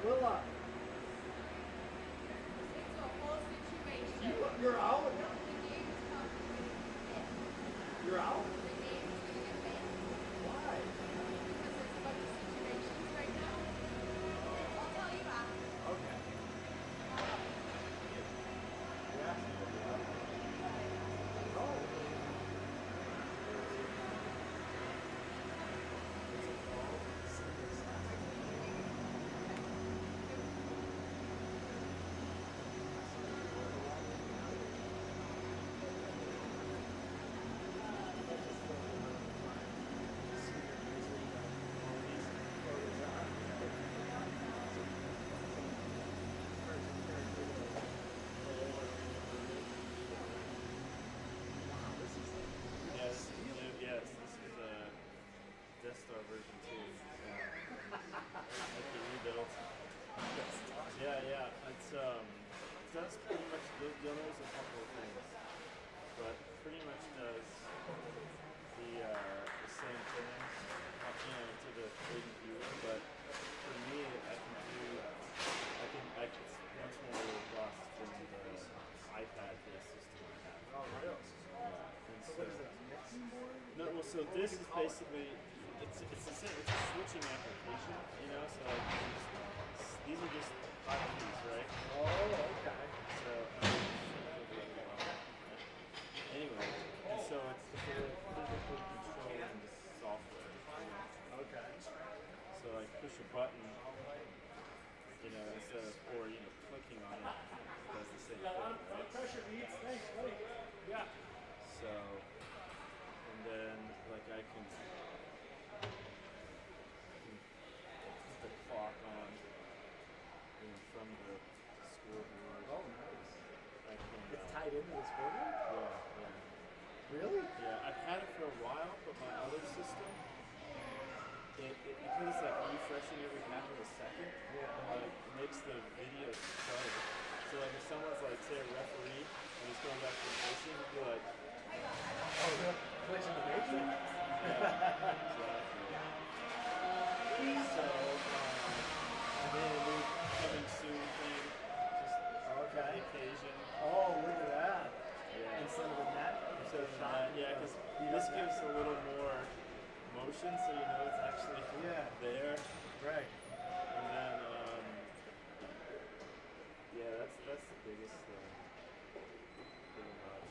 Willa, It's a whole situation. you're out? The game is complicated. You're out? The game is going to get banned Why? because there's a bunch of situations right now. I'll tell you after. Okay. Yeah. Oh. Yes, this is a Death Star version 2. Like the rebuild. Yeah. It's does pretty much. You'll notice a couple of things, but pretty much does the same things, to the hidden viewer. But for me, I can it's much more robust than the iPad-based system I have. Oh, really? Yeah. And So what is it, a mixing board? no, well, so this is basically it's the same. It's a switching application, So like these are just hotkeys, right? Oh, okay. So anyway, and so it's the physical control and the software. Okay. So like push a button, instead of clicking on it, it does the same thing, right? Pressure beats. Thanks, buddy. Yeah. So, and then like I can put the clock on, from the scoreboard. Oh, nice. I can. It's tied into this board? Yeah. Really? Yeah, I've had it for a while, but my other system, because it's like refreshing every half of a second, it makes the video stutter. So like if someone's like, say a referee, and he's going back to the racing, he'd be like, oh, they're glitching the matrix? Exactly. So, and then a new coming soon thing, just for the occasion. Oh, look at that. Yeah. Instead of a net? Yeah, because this gives a little more motion, so it's actually there. Right. And then, that's the biggest thing, pretty much.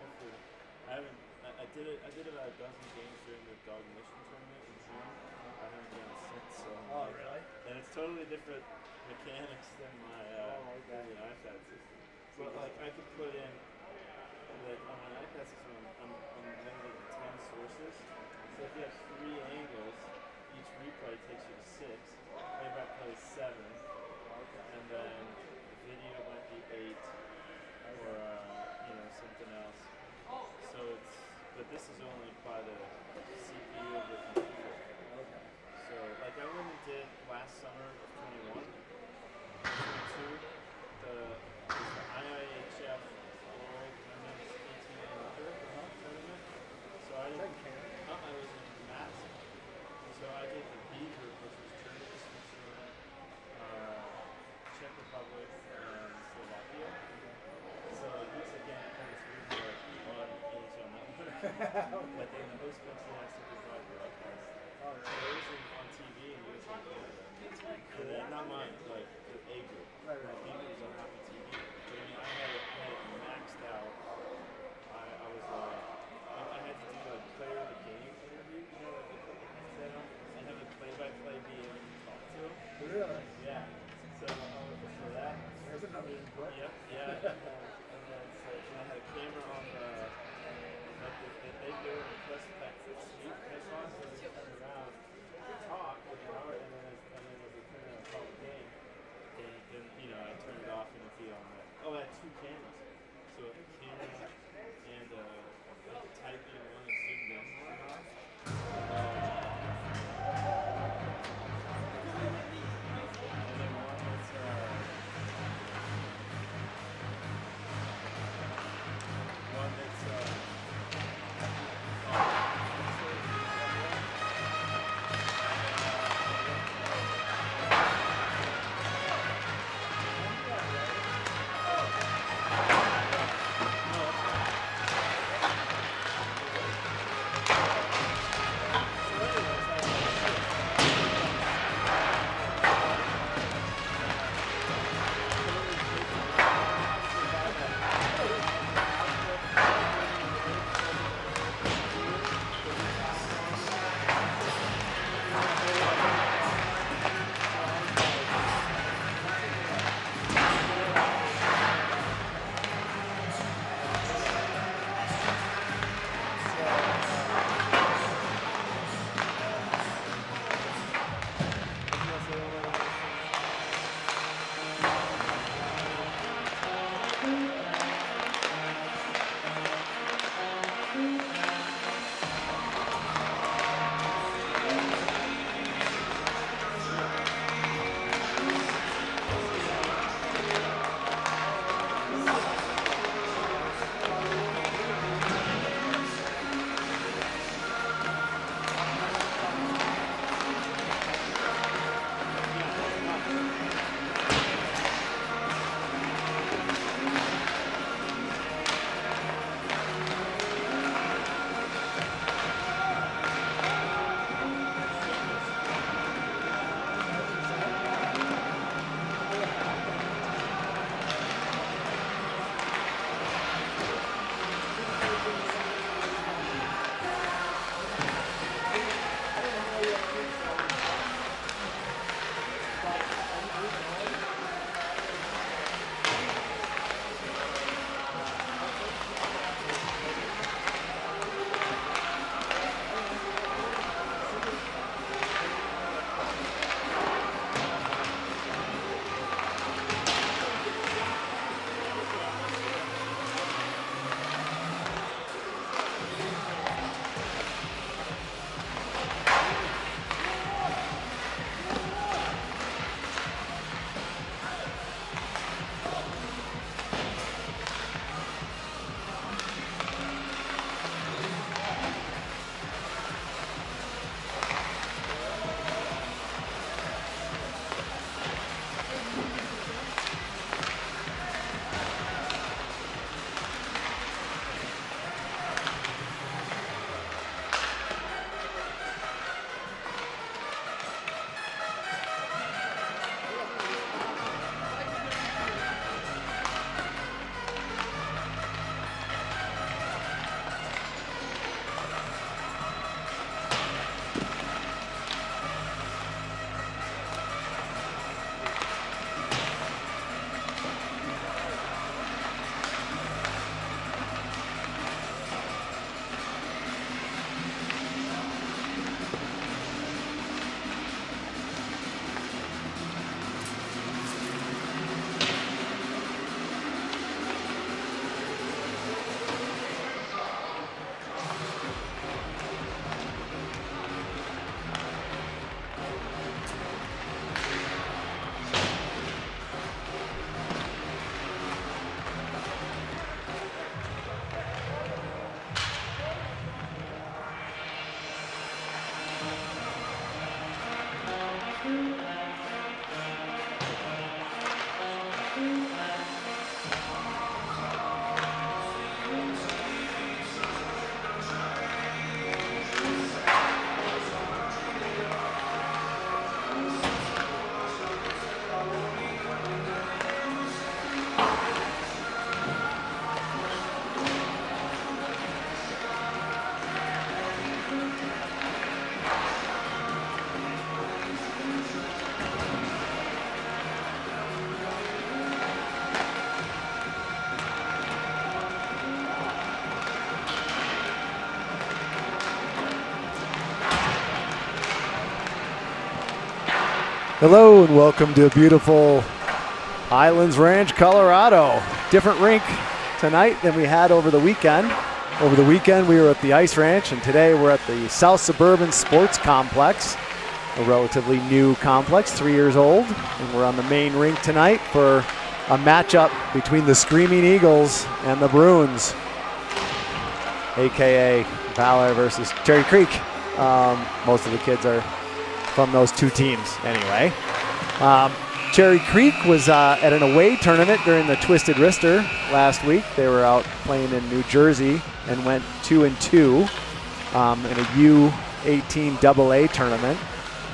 Hopefully, I did about a dozen games during the Dog Mission tournament in June. I haven't done it since. So really? And it's totally different mechanics than my the iPad system. So like I could put in, like on my iPad system, I'm limited to 10 sources. So if you have 3 angles, each replay takes you to 6. Play-by-play 7, and then the video might be 8, or something else. So but this is only by the CPU of the computer. Okay. So like I went and did last summer of 21, 22, the IIHF World Women's 18 and under tournament. So I was in Mass. So I did the B group, which was Germany, Switzerland, Czech Republic, and Slovakia. So this again kind of screws like E1 each on that one. But then the host country has to provide broadcast. So it was on TV and it was like, and then not mine, like the A group. Right. B group was on Happy TV. But I mean, I had it maxed out. I had to do like player of the game interview, like they put the headset on, and have a play-by-play be able to talk to him. Really? Yeah. So for that. There's another input. Yep. Yeah. And then I had a camera on they do a press on, so they turn around, talk with an hour, and then as we turn on the call the game, then I turn it off. Hello and welcome to beautiful Highlands Ranch, Colorado. Different rink tonight than we had over the weekend. Over the weekend we were at the Ice Ranch, and today we're at the South Suburban Sports Complex, a relatively new complex, 3 years old. And we're on the main rink tonight for a matchup between the Screaming Eagles and the Bruins, AKA Valor versus Cherry Creek. Most of the kids are from those two teams anyway. Cherry Creek was at an away tournament during the Twisted Wrister last week. They were out playing in New Jersey and went 2-2 in a U18 AA tournament.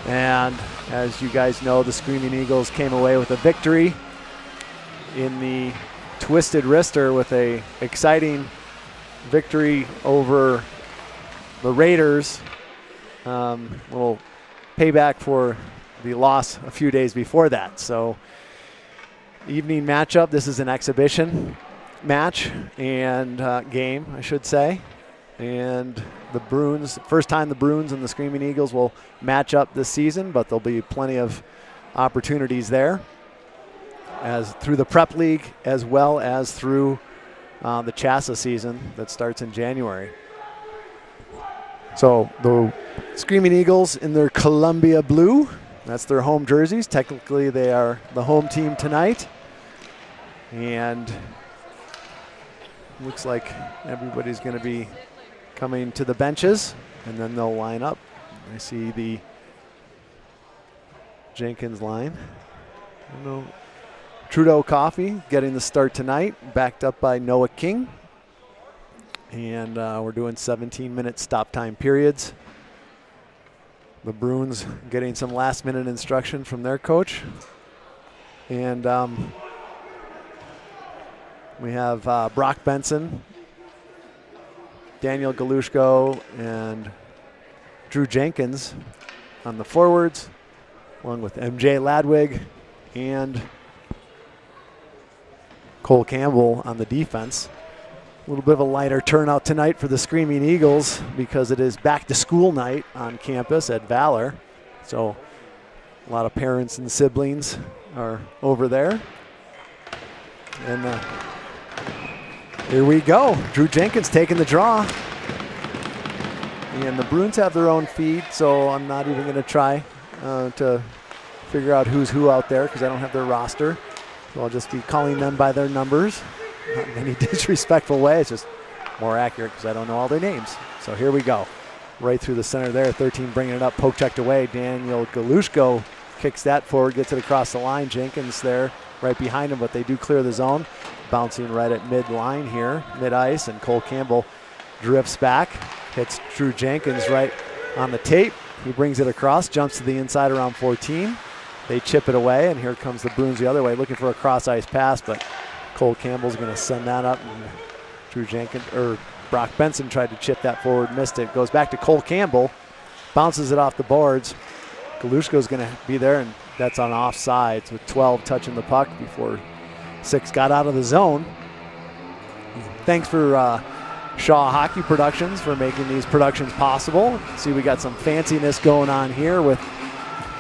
And as you guys know, the Screaming Eagles came away with a victory in the Twisted Wrister with a exciting victory over the Raiders. Little payback for the loss a few days before that. So evening matchup. This is an exhibition match and game, I should say. And the Bruins, first time the Bruins and the Screaming Eagles will match up this season, but there'll be plenty of opportunities there as through the prep league as well as through the Chassa season that starts in January. So the Screaming Eagles in their Columbia blue, that's their home jerseys. Technically they are the home team tonight. And looks like everybody's going to be coming to the benches, and then they'll line up. I see the Jenkins line. I don't know. Trudeau Coffee getting the start tonight, backed up by Noah King. And we're doing 17-minute stop time periods. The Bruins getting some last-minute instruction from their coach. And we have Brock Benson, Daniel Galushko, and Drew Jenkins on the forwards, along with MJ Ladwig and Cole Campbell on the defense. A little bit of a lighter turnout tonight for the Screaming Eagles because it is back to school night on campus at Valor. So a lot of parents and siblings are over there. And here we go. Drew Jenkins taking the draw. And the Bruins have their own feed, so I'm not even going to try to figure out who's who out there because I don't have their roster. So I'll just be calling them by their numbers. Not in any disrespectful way. It's just more accurate because I don't know all their names. So here we go. Right through the center there. 13 bringing it up. Poke checked away. Daniel Galushko kicks that forward, gets it across the line. Jenkins there right behind him, but they do clear the zone. Bouncing right at mid-line here, mid-ice, and Cole Campbell drifts back. Hits Drew Jenkins right on the tape. He brings it across, jumps to the inside around 14. They chip it away, and here comes the Bruins the other way, looking for a cross-ice pass, but Cole Campbell's going to send that up, and Drew Jenkins, or Brock Benson tried to chip that forward, missed it. Goes back to Cole Campbell, bounces it off the boards. Galushko's going to be there, and that's on offsides with 12 touching the puck before 6 got out of the zone. Thanks for Shaw Hockey Productions for making these productions possible. See, we got some fanciness going on here with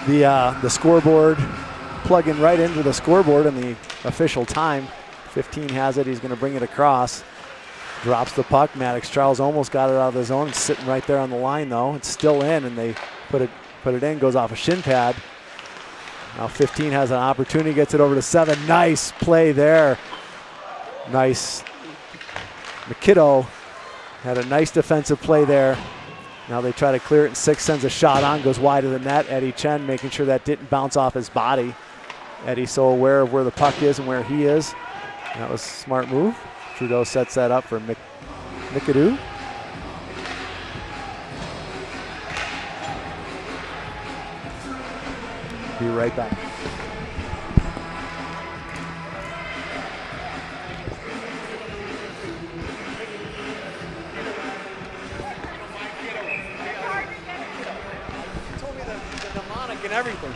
the scoreboard, plugging right into the scoreboard and the official time. 15 has it. He's going to bring it across. Drops the puck. Maddox Charles almost got it out of the zone. It's sitting right there on the line, though. It's still in, and they put it in. Goes off a shin pad. Now 15 has an opportunity. Gets it over to 7. Nice play there. Nice. McKiddo had a nice defensive play there. Now they try to clear it, and 6 sends a shot on. Goes wide of the net. Eddie Chen making sure that didn't bounce off his body. Eddie's so aware of where the puck is and where he is. That was a smart move. Trudeau sets that up for McAdoo. Be right back. He told me the mnemonic and everything.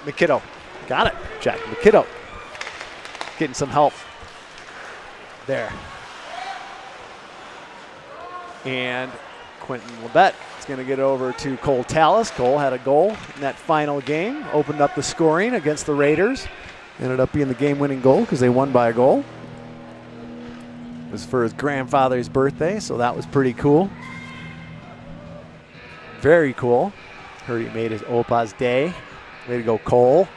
McKiddo. Got it, Jack McKiddo. Getting some help there. And Quentin Labette is going to get over to Cole Tallis. Cole had a goal in that final game, opened up the scoring against the Raiders. Ended up being the game-winning goal because they won by a goal. It was for his grandfather's birthday, so that was pretty cool. Very cool. Heard he made his Opa's day. Way to go, Cole.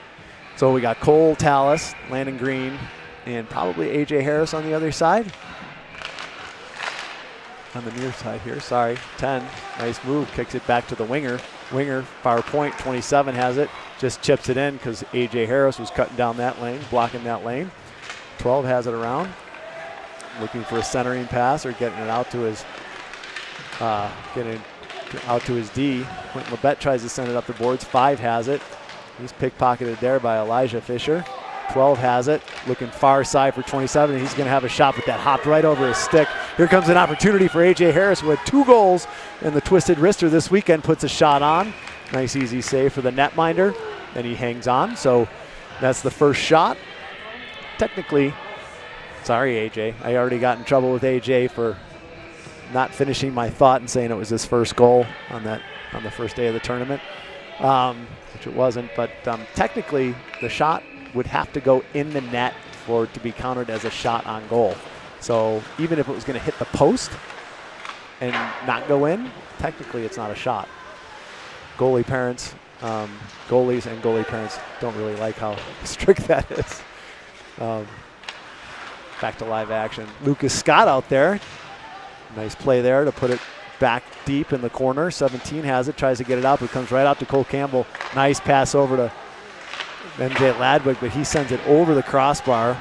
So we got Cole Tallis, Landon Green, and probably A.J. Harris on the other side. On the near side here, sorry. 10, nice move, kicks it back to the winger. Winger, far point, 27 has it. Just chips it in because A.J. Harris was cutting down that lane, blocking that lane. 12 has it around. Looking for a centering pass or getting it out to his D. Quentin Labette tries to send it up the boards. 5 has it. He's pickpocketed there by Elijah Fisher. 12 has it, looking far side for 27, and he's going to have a shot, but that hopped right over his stick. Here comes an opportunity for A.J. Harris, who had 2 goals in the Twisted Wrister this weekend, puts a shot on. Nice easy save for the netminder, and he hangs on. So that's the first shot. Technically, sorry A.J., I already got in trouble with A.J. for not finishing my thought and saying it was his first goal on the first day of the tournament, which it wasn't, but technically the shot would have to go in the net for it to be counted as a shot on goal. So even if it was going to hit the post and not go in, technically it's not a shot. Goalie parents, goalies and goalie parents don't really like how strict that is. Back to live action. Lucas Scott out there. Nice play there to put it back deep in the corner. 17 has it, tries to get it out, but comes right out to Cole Campbell. Nice pass over to MJ Ladwig, but he sends it over the crossbar.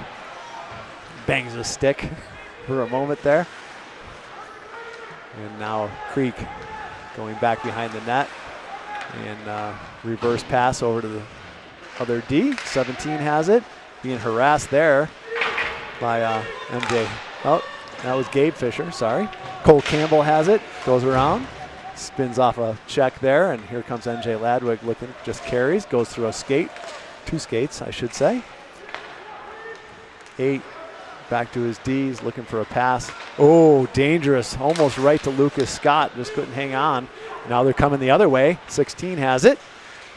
Bangs a stick for a moment there. And now Creek going back behind the net. And reverse pass over to the other D. 17 has it. Being harassed there by MJ. Oh, that was Gabe Fisher, sorry. Cole Campbell has it, goes around, spins off a check there, and here comes MJ Ladwig looking, just carries, goes through a skate. 2 skates, I should say. 8, back to his D's, looking for a pass. Oh, dangerous, almost right to Lucas Scott, just couldn't hang on. Now they're coming the other way. 16 has it,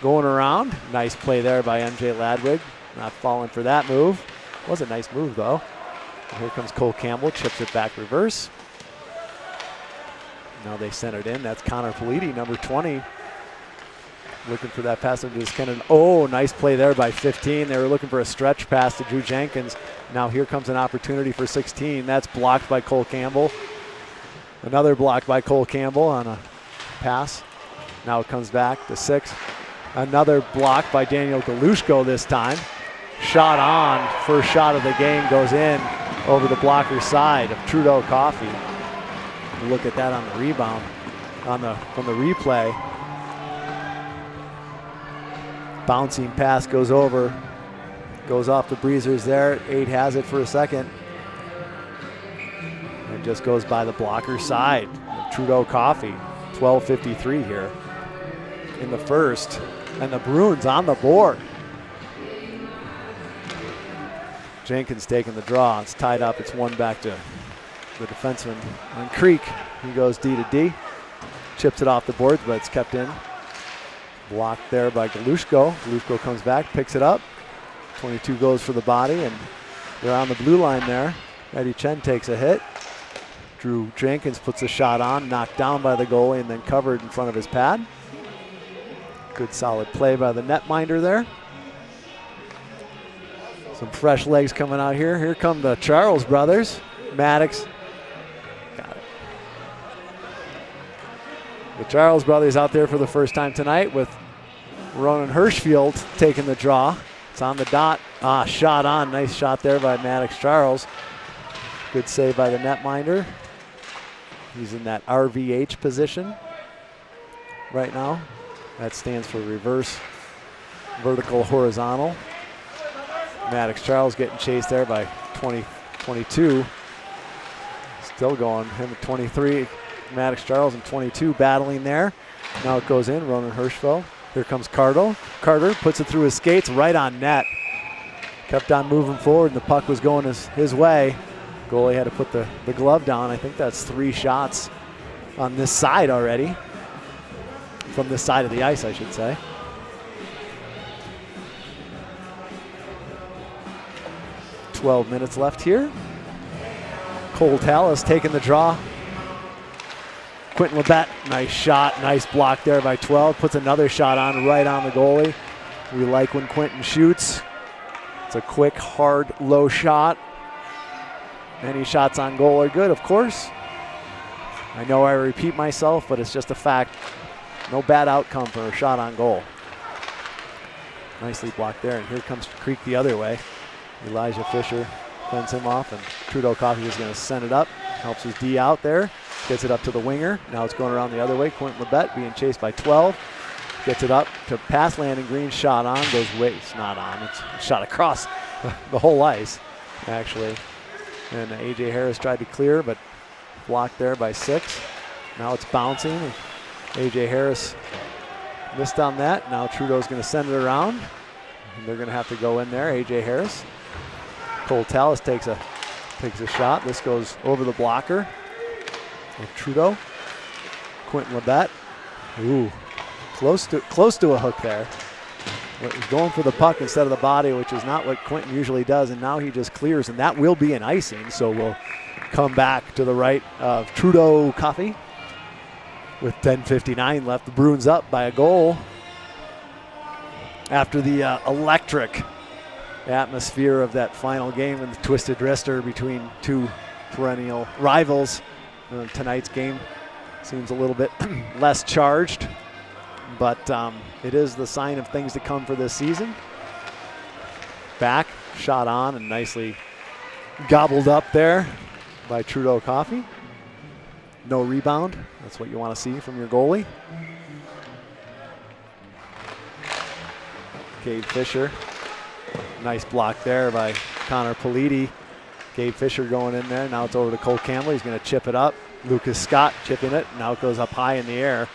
going around. Nice play there by MJ Ladwig, not falling for that move. Was a nice move though. And here comes Cole Campbell, chips it back reverse. Now they send it in, that's Connor Politi, number 20. Looking for that pass into his Kenan. Oh, nice play there by 15. They were looking for a stretch pass to Drew Jenkins. Now here comes an opportunity for 16. That's blocked by Cole Campbell. Another block by Cole Campbell on a pass. Now it comes back to 6. Another block by Daniel Galushko this time. Shot on, first shot of the game goes in over the blocker side of Trudeau Coffee. Look at that on the rebound, from the replay. Bouncing pass goes over, goes off the breezers there. 8 has it for a second. It just goes by the blocker side of Trudeau Coffee. 12:53 here in the first, and the Bruins on the board. Jenkins taking the draw. It's tied up. It's 1 back to the defenseman on Creek. He goes D to D, chips it off the boards, but it's kept in. Blocked there by Galushko. Galushko comes back, picks it up. 22 goes for the body, and they're on the blue line there. Eddie Chen takes a hit. Drew Jenkins puts a shot on, knocked down by the goalie, and then covered in front of his pad. Good solid play by the netminder there. Some fresh legs coming out here. Here come the Charles brothers. Maddox. Got it. The Charles brothers out there for the first time tonight with Ronan Hirschfield taking the draw. It's on the dot. Shot on. Nice shot there by Maddox Charles. Good save by the netminder. He's in that RVH position right now. That stands for reverse vertical horizontal. Maddox Charles getting chased there by 22. Still going, him at 23. Maddox Charles and 22 battling there. Now it goes in, Ronan Hirschfeld. Here comes Carter. Carter puts it through his skates, right on net. Kept on moving forward, and the puck was going his way. Goalie had to put the glove down. I think that's 3 shots on this side already. From this side of the ice, I should say. "12 minutes left here. Cole Tallis taking the draw. Quentin Labette, nice shot, nice block there by 12. Puts another shot on right on the goalie. We like when Quentin shoots. It's a quick, hard, low shot. Any shots on goal are good, of course. I know I repeat myself, but it's just a fact. No bad outcome for a shot on goal. Nicely blocked there, and here comes Creek the other way. Elijah Fisher fends him off, and Trudeau Coffey is going to send it up. Helps his D out there. Gets it up to the winger. Now it's going around the other way. Quentin Labette being chased by 12. Gets it up to pass Landon Green. Shot on. Goes way. It's not on. It's a shot across the whole ice, actually. And A.J. Harris tried to clear, but blocked there by 6. Now it's bouncing. A.J. Harris missed on that. Now Trudeau's going to send it around. And they're going to have to go in there. A.J. Harris. Cole Tallis takes a shot. This goes over the blocker of Trudeau. Quentin Labette. Ooh, close to a hook there. He's going for the puck instead of the body, which is not what Quentin usually does, and now he just clears, and that will be an icing, so we'll come back to the right of Trudeau Coffey. With 10:59 left, the Bruins up by a goal after the electric atmosphere of that final game in the Twisted Wrister between two perennial rivals. Tonight's game seems a little bit less charged, but it is the sign of things to come for this season. Back, shot on, and nicely gobbled up there by Trudeau Coffey. No rebound. That's what you want to see from your goalie. Gabe Fisher. Nice block there by Connor Politi. Gabe Fisher going in there. Now it's over to Cole Campbell. He's going to chip it up. Lucas Scott chipping it. Now it goes up high in the air.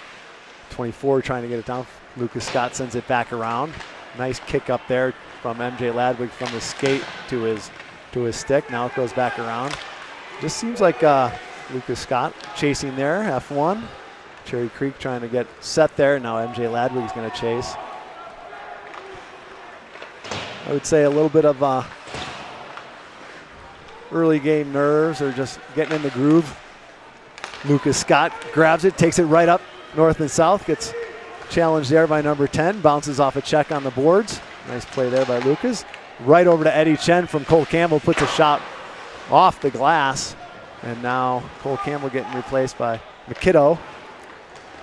24 trying to get it down. Lucas Scott sends it back around. Nice kick up there from MJ Ladwig from the skate to his stick. Now it goes back around. Just seems like Lucas Scott chasing there, F1. Cherry Creek trying to get set there. Now MJ Ladwig is going to chase. I would say a little bit of early game nerves or just getting in the groove. Lucas Scott grabs it, takes it right up north and south, gets challenged there by number 10, bounces off a check on the boards. Nice play there by Lucas. Right over to Eddie Chen from Cole Campbell, puts a shot off the glass. And now Cole Campbell getting replaced by McKiddo.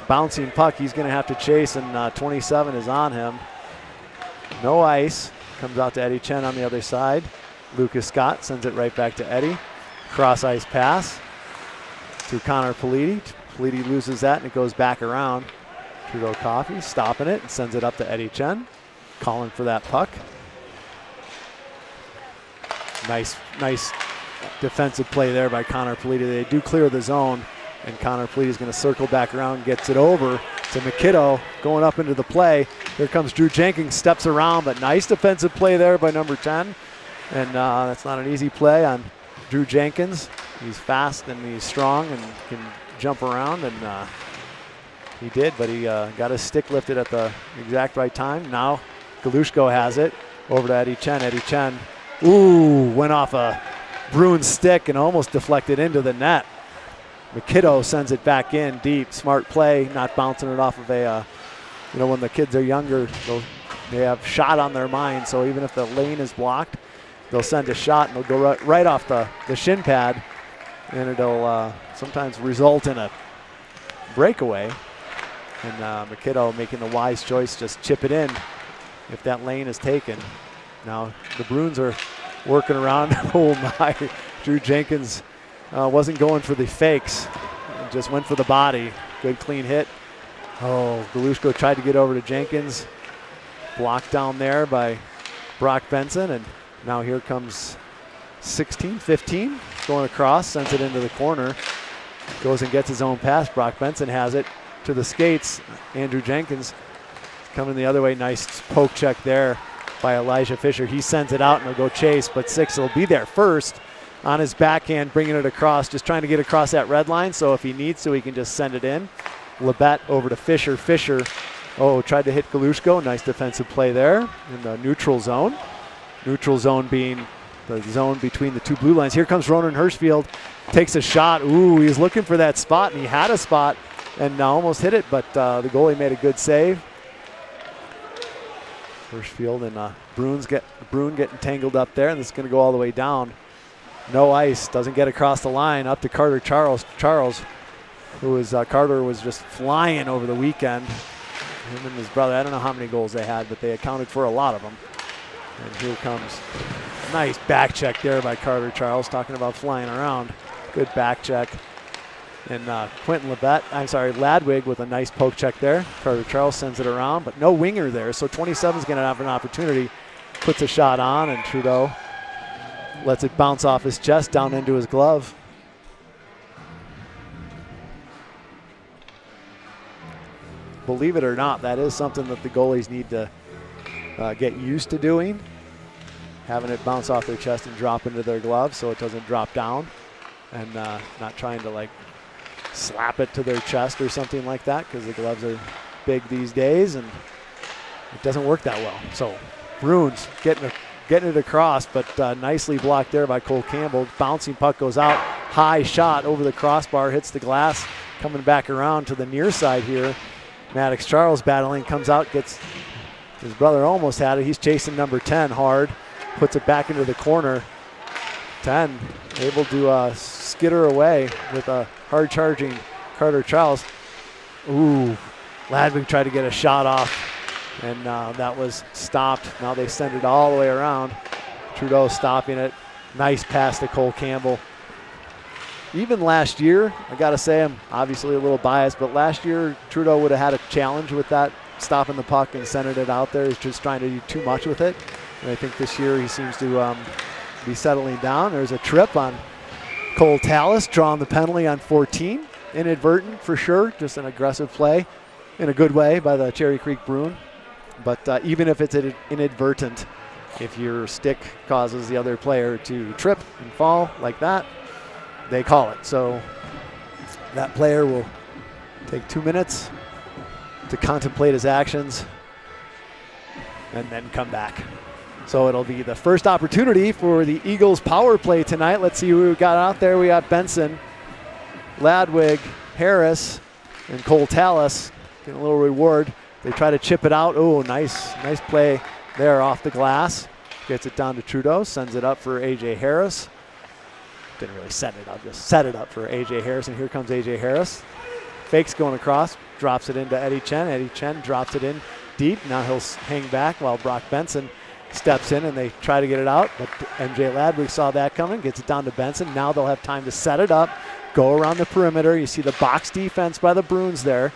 Bouncing puck, he's going to have to chase, and 27 is on him. No ice. Comes out to Eddie Chen on the other side. Lucas Scott sends it right back to Eddie. Cross ice pass to Connor Politi. Politi loses that, and it goes back around. Trudeau Coffey stopping it and sends it up to Eddie Chen. Calling for that puck. Nice defensive play there by Connor Politi. They do clear the zone, and Connor Politi is going to circle back around, gets it over to McKiddo, going up into the play. Here comes Drew Jenkins, steps around, but nice defensive play there by number 10. And that's not an easy play on Drew Jenkins. He's fast and he's strong and can jump around, and he did, but he got his stick lifted at the exact right time. Now Galushko has it over to Eddie Chen. Eddie Chen, ooh, went off a Bruins stick and almost deflected into the net. McKiddo sends it back in deep. Smart play, not bouncing it off of a, when the kids are younger, they have shot on their mind. So even if the lane is blocked, they'll send a shot and they'll go right off the shin pad, and it'll sometimes result in a breakaway. And McKiddo making the wise choice, just chip it in if that lane is taken. Now the Bruins are working around. Oh my, Drew Jenkins wasn't going for the fakes, just went for the body. Good clean hit. Oh, Galushko tried to get over to Jenkins. Blocked down there by Brock Benson, and now here comes 15 going across, sends it into the corner. Goes and gets his own pass. Brock Benson has it to the skates. Andrew Jenkins coming the other way. Nice poke check there by Elijah Fisher. He sends it out and he'll go chase, but 6 will be there first. on his backhand, bringing it across, just trying to get across that red line. So if he needs to, he can just send it in. Labette over to Fisher. Fisher, tried to hit Galushko. Nice defensive play there in the neutral zone. Neutral zone being the zone between the two blue lines. Here comes Ronan Hirschfield, takes a shot. Ooh, he's looking for that spot, and he had a spot and almost hit it, but the goalie made a good save. Hirschfield and Bruin getting tangled up there, and this is going to go all the way down. No ice, doesn't get across the line, up to Carter Charles. Charles, who was Carter was just flying over the weekend. Him and his brother, I don't know how many goals they had, but they accounted for a lot of them. And here comes a nice back check there by Carter Charles, talking about flying around. Good back check. And Ladwig with a nice poke check there. Carter Charles sends it around, but no winger there, so 27 is going to have an opportunity. Puts a shot on, and Trudeau lets it bounce off his chest down into his glove. Believe it or not, that is something that the goalies need to get used to doing, having it bounce off their chest and drop into their glove so it doesn't drop down, and not trying to like slap it to their chest or something like that, because the gloves are big these days and it doesn't work that well. So Bruins getting it across, but nicely blocked there by Cole Campbell. Bouncing puck goes out, high shot over the crossbar, hits the glass, coming back around to the near side here. Maddox Charles battling, comes out, gets his brother, almost had it. He's chasing number 10 hard, puts it back into the corner. 10 able to skitter away with a hard charging Carter Charles. Ooh, Ladvig tried to get a shot off, and that was stopped. Now they send it all the way around. Trudeau stopping it. Nice pass to Cole Campbell. Even last year, I got to say, I'm obviously a little biased, but last year Trudeau would have had a challenge with that, stopping the puck and sending it out there. He's just trying to do too much with it. And I think this year he seems to be settling down. There's a trip on Cole Tallis, drawing the penalty on 14. Inadvertent for sure, just an aggressive play in a good way by the Cherry Creek Bruin. But even if it's inadvertent, if your stick causes the other player to trip and fall like that, they call it. So that player will take 2 minutes to contemplate his actions and then come back. So it'll be the first opportunity for the Eagles power play tonight. Let's see who we got out there. We got Benson, Ladwig, Harris, and Cole Tallis getting a little reward. They try to chip it out. Oh, nice play there off the glass. Gets it down to Trudeau, sends it up for A.J. Harris. Didn't really send it up, just set it up for A.J. Harris, and here comes A.J. Harris. Fakes going across, drops it into Eddie Chen. Eddie Chen drops it in deep. Now he'll hang back while Brock Benson steps in, and they try to get it out, but MJ Ladwig saw that coming, gets it down to Benson. Now they'll have time to set it up, go around the perimeter. You see the box defense by the Bruins there,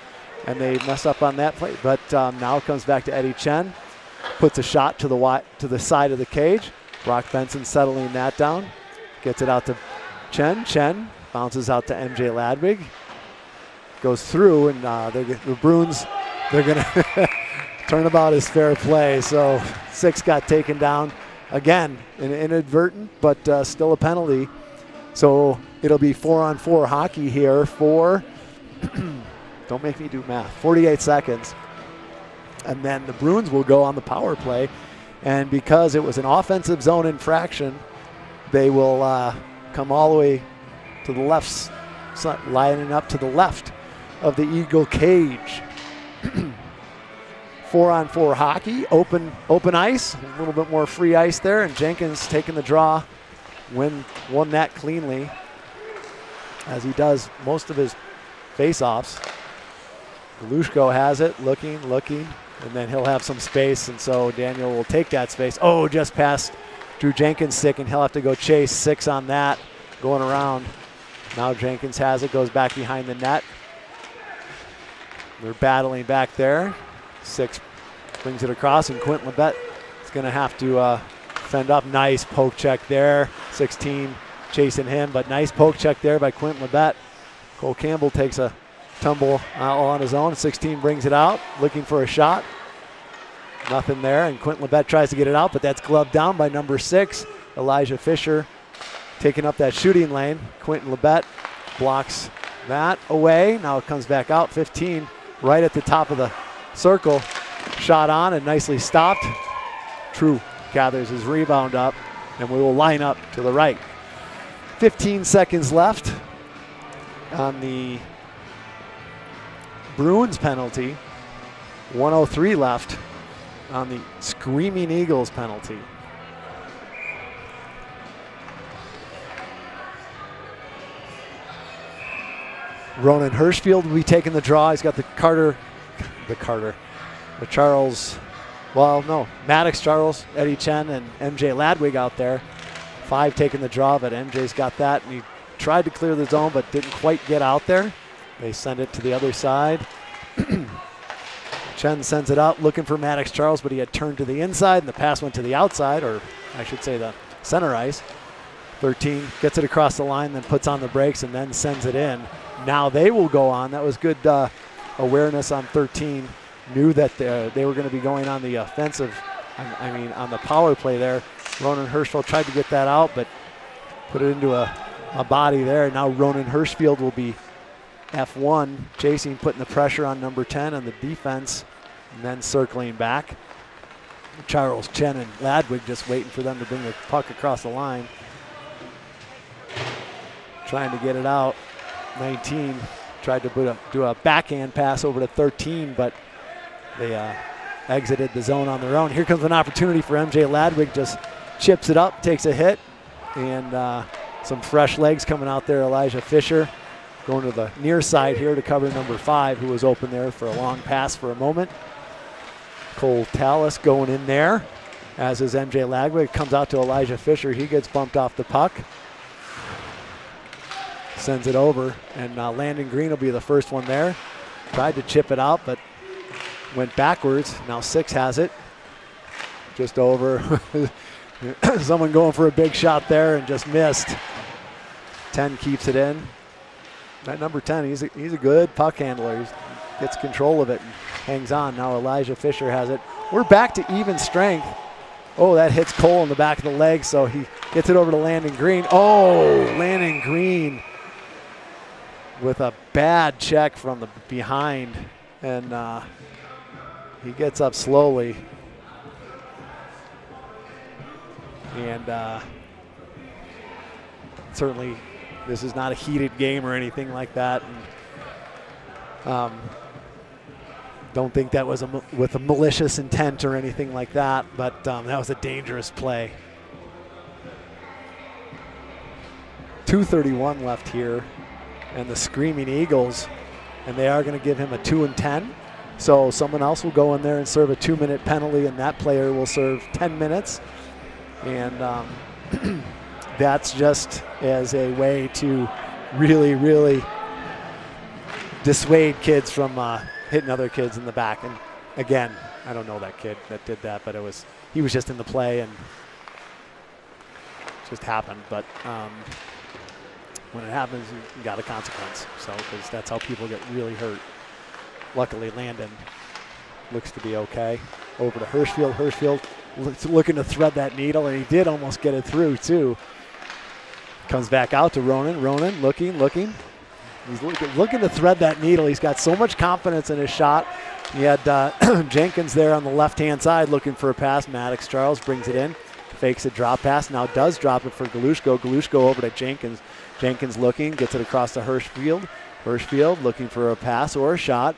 and they mess up on that play. But now it comes back to Eddie Chen, puts a shot to the side of the cage. Brock Benson settling that down, gets it out to Chen. Chen bounces out to MJ Ladwig, goes through, and the Bruins, they're going to turnabout is fair play. So 6 got taken down. Again, an inadvertent, but still a penalty. So it'll be 4-on-4 hockey here for, don't make me do math, 48 seconds. And then the Bruins will go on the power play. And because it was an offensive zone infraction, they will come all the way to the left, lining up to the left of the Eagle cage. 4-on-4 hockey, open ice, a little bit more free ice there, and Jenkins taking the draw, won that cleanly, as he does most of his face-offs. Galushko has it, looking, and then he'll have some space, and so Daniel will take that space. Oh, just past Drew Jenkins' stick, and he'll have to go chase 6 on that, going around. Now Jenkins has it, goes back behind the net. They're battling back there. 6 brings it across, and Quint Labette is going to have to fend up. Nice poke check there. 16 chasing him, but nice poke check there by Quint Labette. Cole Campbell takes a tumble all on his own. 16 brings it out, looking for a shot. Nothing there, and Quint Labette tries to get it out, but that's gloved down by number 6, Elijah Fisher. taking up that shooting lane. Quentin Labette blocks that away. Now it comes back out. 15 right at the top of the circle. Shot on and nicely stopped. True gathers his rebound up, and we will line up to the right. 15 seconds left on the Bruins penalty. 1:03 left on the Screaming Eagles penalty. Ronan Hirschfield will be taking the draw. He's got the Charles, well, no, Maddox Charles, Eddie Chen, and MJ Ladwig out there. 5 taking the draw, but MJ's got that, and he tried to clear the zone but didn't quite get out there. They send it to the other side. Chen sends it out looking for Maddox Charles, but he had turned to the inside, and the pass went to the outside, or I should say the center ice. 13 gets it across the line, then puts on the brakes, and then sends it in. Now they will go on. That was good awareness on 13. Knew that they were going to be going on the offensive, on the power play there. Ronan Hirschfield tried to get that out, but put it into a body there. Now Ronan Hirschfield will be F1, chasing, putting the pressure on number 10 on the defense, and then circling back. Charles, Chen, and Ladwig just waiting for them to bring the puck across the line. Trying to get it out. 19 tried to do a backhand pass over to 13, but they exited the zone on their own. Here comes an opportunity for MJ Ladwig, just chips it up, takes a hit, and some fresh legs coming out there. Elijah Fisher going to the near side here to cover number 5, who was open there for a long pass for a moment. Cole Tallis going in there, as is MJ Ladwig. Comes out to Elijah Fisher. He gets bumped off the puck. Sends it over, and Landon Green will be the first one there. Tried to chip it out, but went backwards. Now 6 has it. Just over. Someone going for a big shot there and just missed. 10 keeps it in. That number 10, he's a good puck handler. He gets control of it and hangs on. Now Elijah Fisher has it. We're back to even strength. Oh, that hits Cole in the back of the leg, so he gets it over to Landon Green. Oh, Landon Green with a bad check from the behind, and he gets up slowly. And certainly this is not a heated game or anything like that. And, don't think that was with a malicious intent or anything like that, but that was a dangerous play. 2:31 left here, and the Screaming Eagles, and they are going to give him a 2 and 10. So someone else will go in there and serve a 2-minute penalty, and that player will serve 10 minutes. And that's just as a way to really, really dissuade kids from hitting other kids in the back. And again, I don't know that kid that did that, but he was just in the play and it just happened. But when it happens, you got a consequence. So, because that's how people get really hurt. Luckily, Landon looks to be okay. Over to Hirschfield. Hirschfield looking to thread that needle, and he did almost get it through too. Comes back out to Ronan. Ronan looking. He's looking to thread that needle. He's got so much confidence in his shot. He had Jenkins there on the left-hand side looking for a pass. Maddox Charles brings it in, fakes a drop pass. Now does drop it for Galushko. Galushko over to Jenkins. Jenkins looking, gets it across to Hirschfield. Hirschfield looking for a pass or a shot,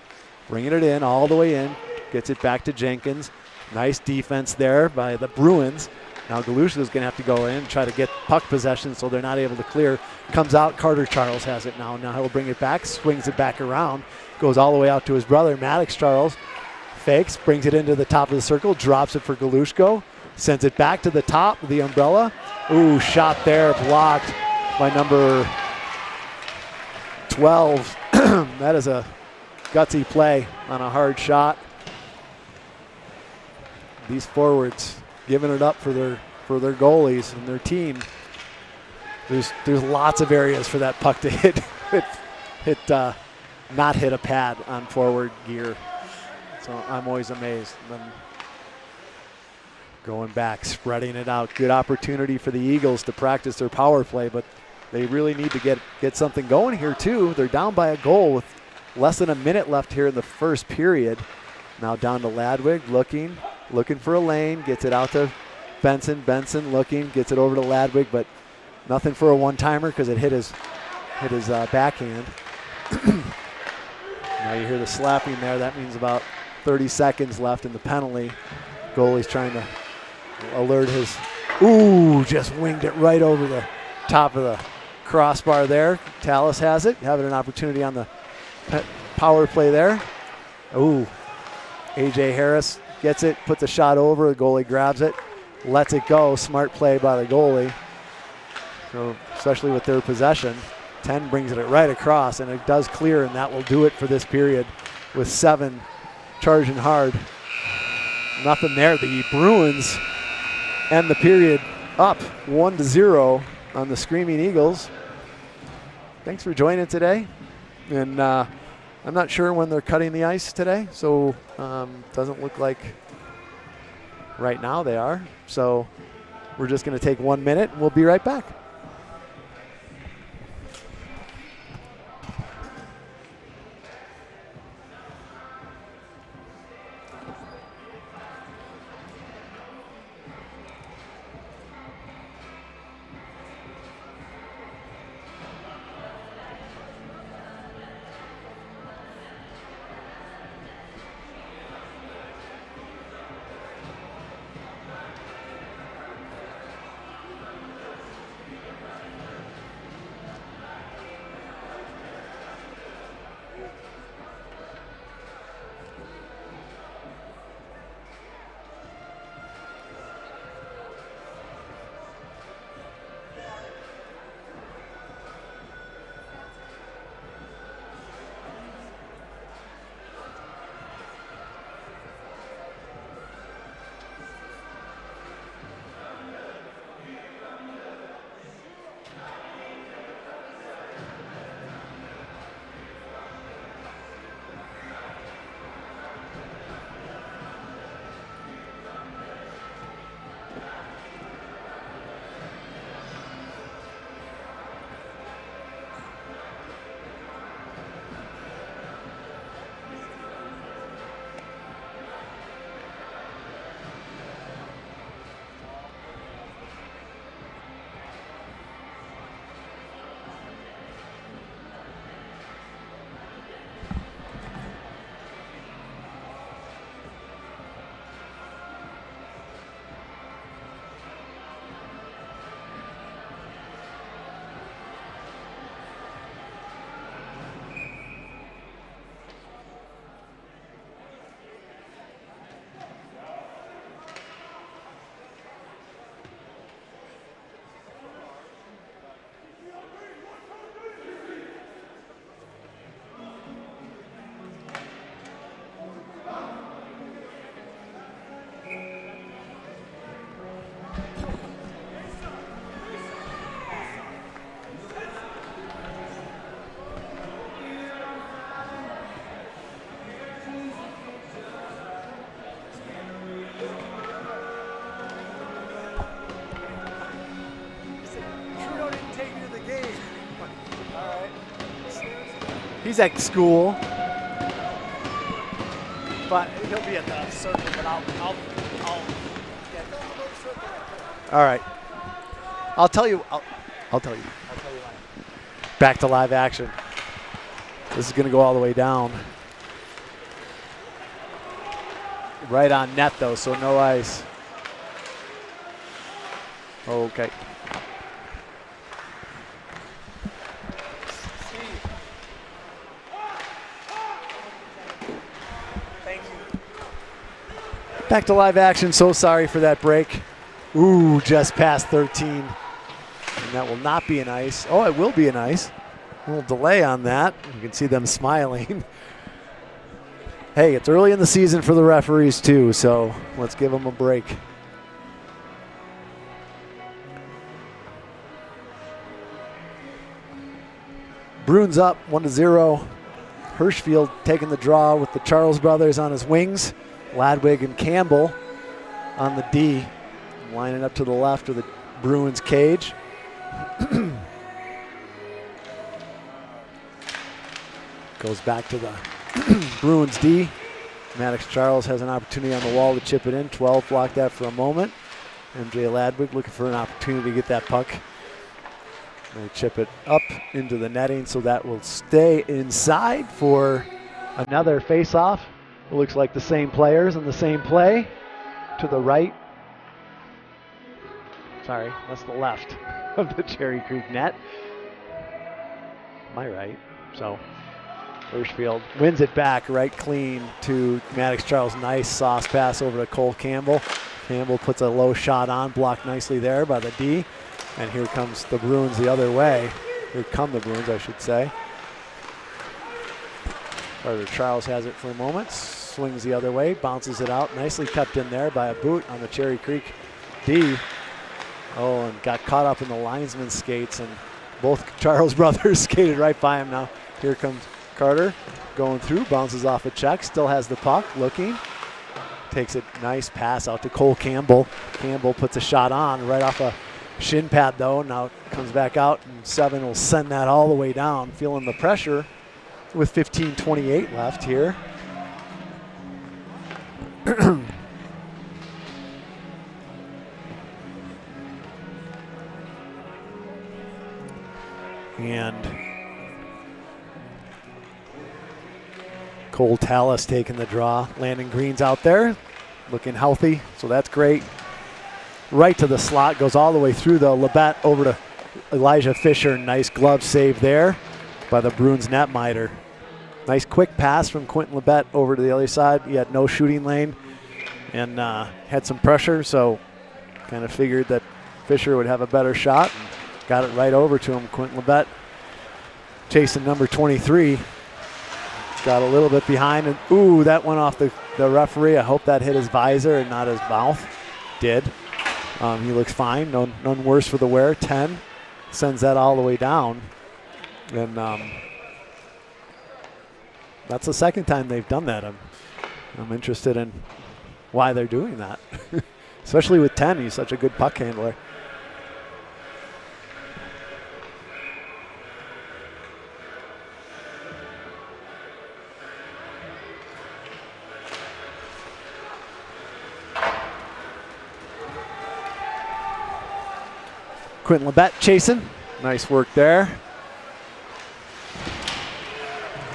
bringing it in all the way in. Gets it back to Jenkins. Nice defense there by the Bruins. Now Galushko's going to have to go in and try to get puck possession so they're not able to clear. Comes out, Carter Charles has it now. Now he'll bring it back, swings it back around, goes all the way out to his brother, Maddox Charles. Fakes, brings it into the top of the circle, drops it for Galushko, sends it back to the top of the umbrella. Ooh, shot there, blocked by number 12. That is a gutsy play on a hard shot. These forwards giving it up for their goalies and their team. There's lots of areas for that puck to not hit a pad on forward gear. So I'm always amazed. Going back, spreading it out. Good opportunity for the Eagles to practice their power play, but they really need to get something going here too. They're down by a goal with less than a minute left here in the first period. Now down to Ladwig, looking for a lane, gets it out to Benson. Benson looking, gets it over to Ladwig, but nothing for a one-timer because it hit his backhand. Now you hear the slapping there. That means about 30 seconds left in the penalty. Goalie's trying to alert his. Ooh, just winged it right over the top of the crossbar there. Tallis has it, having an opportunity on the power play there. Ooh, A.J. Harris gets it, puts a shot over. The goalie grabs it, lets it go. Smart play by the goalie. So especially with their possession, 10 brings it right across, and it does clear, and that will do it for this period with 7 charging hard. Nothing there. The Bruins end the period up 1-0 on the Screaming Eagles. Thanks for joining today. And I'm not sure when they're cutting the ice today, so doesn't look like right now they are. So we're just going to take 1 minute, and we'll be right back. He's at school. But he'll be at the circle, but I'll get him. All right. I'll tell you why. Back to live action. This is going to go all the way down. Right on net, though, so no ice. Okay. Back to live action. So sorry for that break. Ooh, just past 13. And that will not be an ice. Oh, it will be an ice. A little delay on that. You can see them smiling. Hey, it's early in the season for the referees too, so let's give them a break. Bruins up 1-0. Hirschfield taking the draw with the Charles brothers on his wings. Ladwig and Campbell on the D. lining up to the left of the Bruins cage. Goes back to the Bruins D. Maddox Charles has an opportunity on the wall to chip it in. 12 blocked that for a moment. MJ Ladwig looking for an opportunity to get that puck. They chip it up into the netting, so that will stay inside for another face-off. It looks like the same players and the same play. To the right. Sorry, that's the left of the Cherry Creek net. My right. So Hirschfield wins it back right clean to Maddox Charles. Nice sauce pass over to Cole Campbell. Campbell puts a low shot on, blocked nicely there by the D. And here comes the Bruins the other way. Here come the Bruins, I should say. Carter Charles has it for a moment. Swings the other way, bounces it out. Nicely kept in there by a boot on the Cherry Creek D. Oh, and got caught up in the linesman's skates, and both Charles brothers skated right by him now. Here comes Carter going through, bounces off a check, still has the puck, looking. Takes a nice pass out to Cole Campbell. Campbell puts a shot on right off a shin pad though. Now it comes back out, and Seven will send that all the way down, feeling the pressure with 15:28 left here. And Cole Tallis taking the draw. Landon Green's out there, looking healthy, so that's great. Right to the slot, goes all the way through the Labette over to Elijah Fisher. Nice glove save there by the Bruins netminder. Nice quick pass from Quentin Labette over to the other side. He had no shooting lane and had some pressure, so kind of figured that Fisher would have a better shot. And got it right over to him. Quentin Labette chasing number 23. Got a little bit behind, and ooh, that went off the referee. I hope that hit his visor and not his mouth. Did. He looks fine, none worse for the wear. 10 sends that all the way down. And that's the second time they've done that. I'm interested in why they're doing that, especially with 10. He's such a good puck handler. Quentin Labette chasing. Nice work there.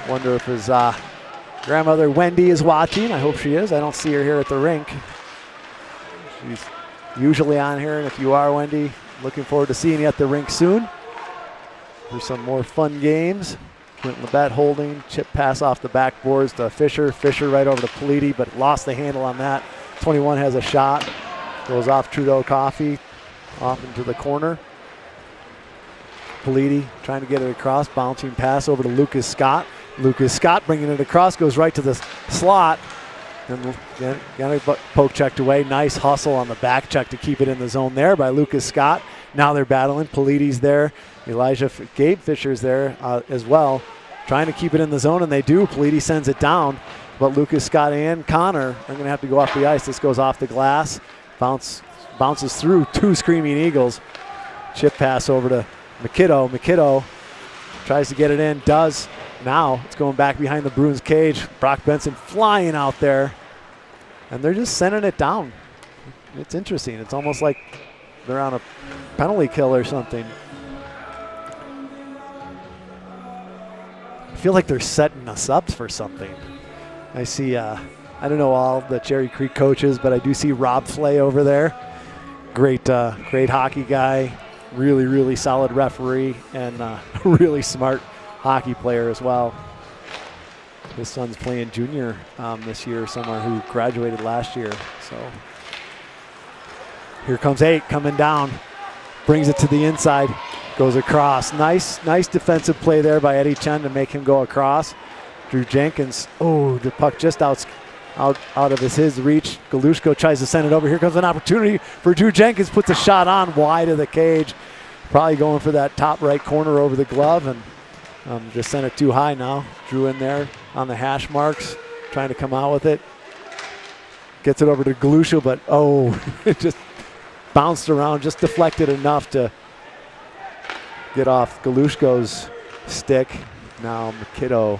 Wonder if his grandmother Wendy is watching. I hope she is. I don't see her here at the rink. She's usually on here, and if you are, Wendy, looking forward to seeing you at the rink soon for some more fun games. Quentin Labette holding, chip pass off the backboards to Fisher. Fisher right over to Politi, but lost the handle on that. 21 has a shot. Goes off Trudeau Coffee. Off into the corner. Politi trying to get it across. Bouncing pass over to Lucas Scott. Lucas Scott bringing it across. Goes right to the slot. And got a poke checked away. Nice hustle on the back check to keep it in the zone there by Lucas Scott. Now they're battling. Politi's there. Gabe Fisher's there as well. Trying to keep it in the zone, and they do. Politi sends it down. But Lucas Scott and Connor are going to have to go off the ice. This goes off the glass. Bounces through two Screaming Eagles. Chip pass over to McKiddo. McKiddo tries to get it in, does. Now it's going back behind the Bruins cage. Brock Benson flying out there. And they're just sending it down. It's interesting. It's almost like they're on a penalty kill or something. I feel like they're setting us up for something. I see, I don't know all the Cherry Creek coaches, but I do see Rob Flay over there. Great hockey guy, really solid referee, and really smart hockey player as well. His son's playing junior this year somewhere, who graduated last year. So here comes 8 coming down, brings it to the inside, goes across. Nice defensive play there by Eddie Chen to make him go across. Drew Jenkins, oh, the puck just out of his reach. Galushko tries to send it over. Here comes an opportunity for Drew Jenkins. Puts a shot on wide of the cage. Probably going for that top right corner over the glove, and just sent it too high now. Drew in there on the hash marks, trying to come out with it. Gets it over to Galushko, but oh, just bounced around, just deflected enough to get off Galushko's stick. Now McKiddo.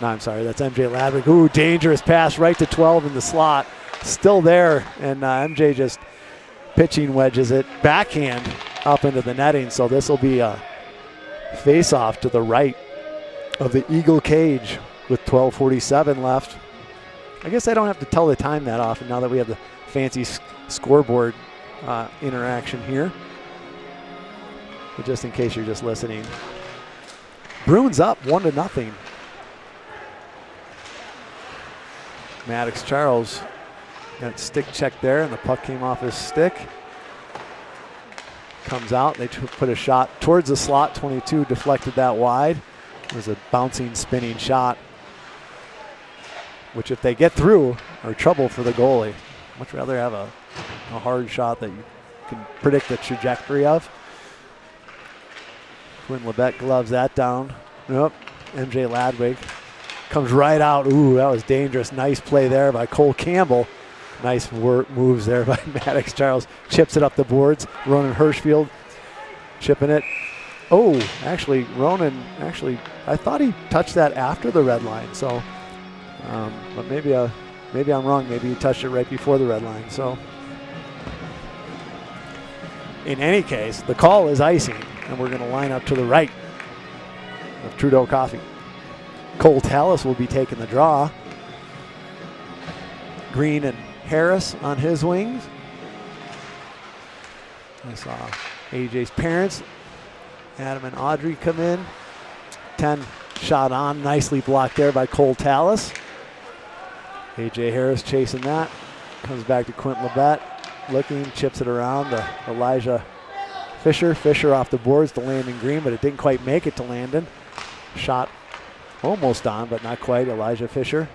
No, I'm sorry, that's MJ Ladwick. Ooh, dangerous pass right to 12 in the slot. Still there, and MJ just pitching wedges it backhand up into the netting. So this will be a face-off to the right of the Eagle cage with 12:47 left. I guess I don't have to tell the time that often now that we have the fancy scoreboard interaction here. But just in case you're just listening. Bruins up 1-0. Maddox Charles got stick check there, and the puck came off his stick. Comes out, they put a shot towards the slot. 22 deflected that wide. It was a bouncing, spinning shot, which if they get through are trouble for the goalie. Much rather have a hard shot that you can predict the trajectory of. Quinn Lebet gloves that down. Nope, MJ Ladwig comes right out. Ooh, that was dangerous. Nice play there by Cole Campbell. Nice moves there by Maddox Charles. Chips it up the boards. Ronan Hirschfield chipping it. Oh, actually, Ronan, I thought he touched that after the red line. So, but maybe I'm wrong. Maybe he touched it right before the red line. So, in any case, the call is icing, and we're going to line up to the right of Trudeau Coffee. Cole Tallis will be taking the draw. Green and Harris on his wings. I saw AJ's parents, Adam and Audrey, come in. 10 shot on, nicely blocked there by Cole Tallis. AJ Harris chasing that. Comes back to Quint Lebet. Looking, chips it around to Elijah Fisher. Fisher off the boards to Landon Green, but it didn't quite make it to Landon. Shot almost on, but not quite. Elijah Fisher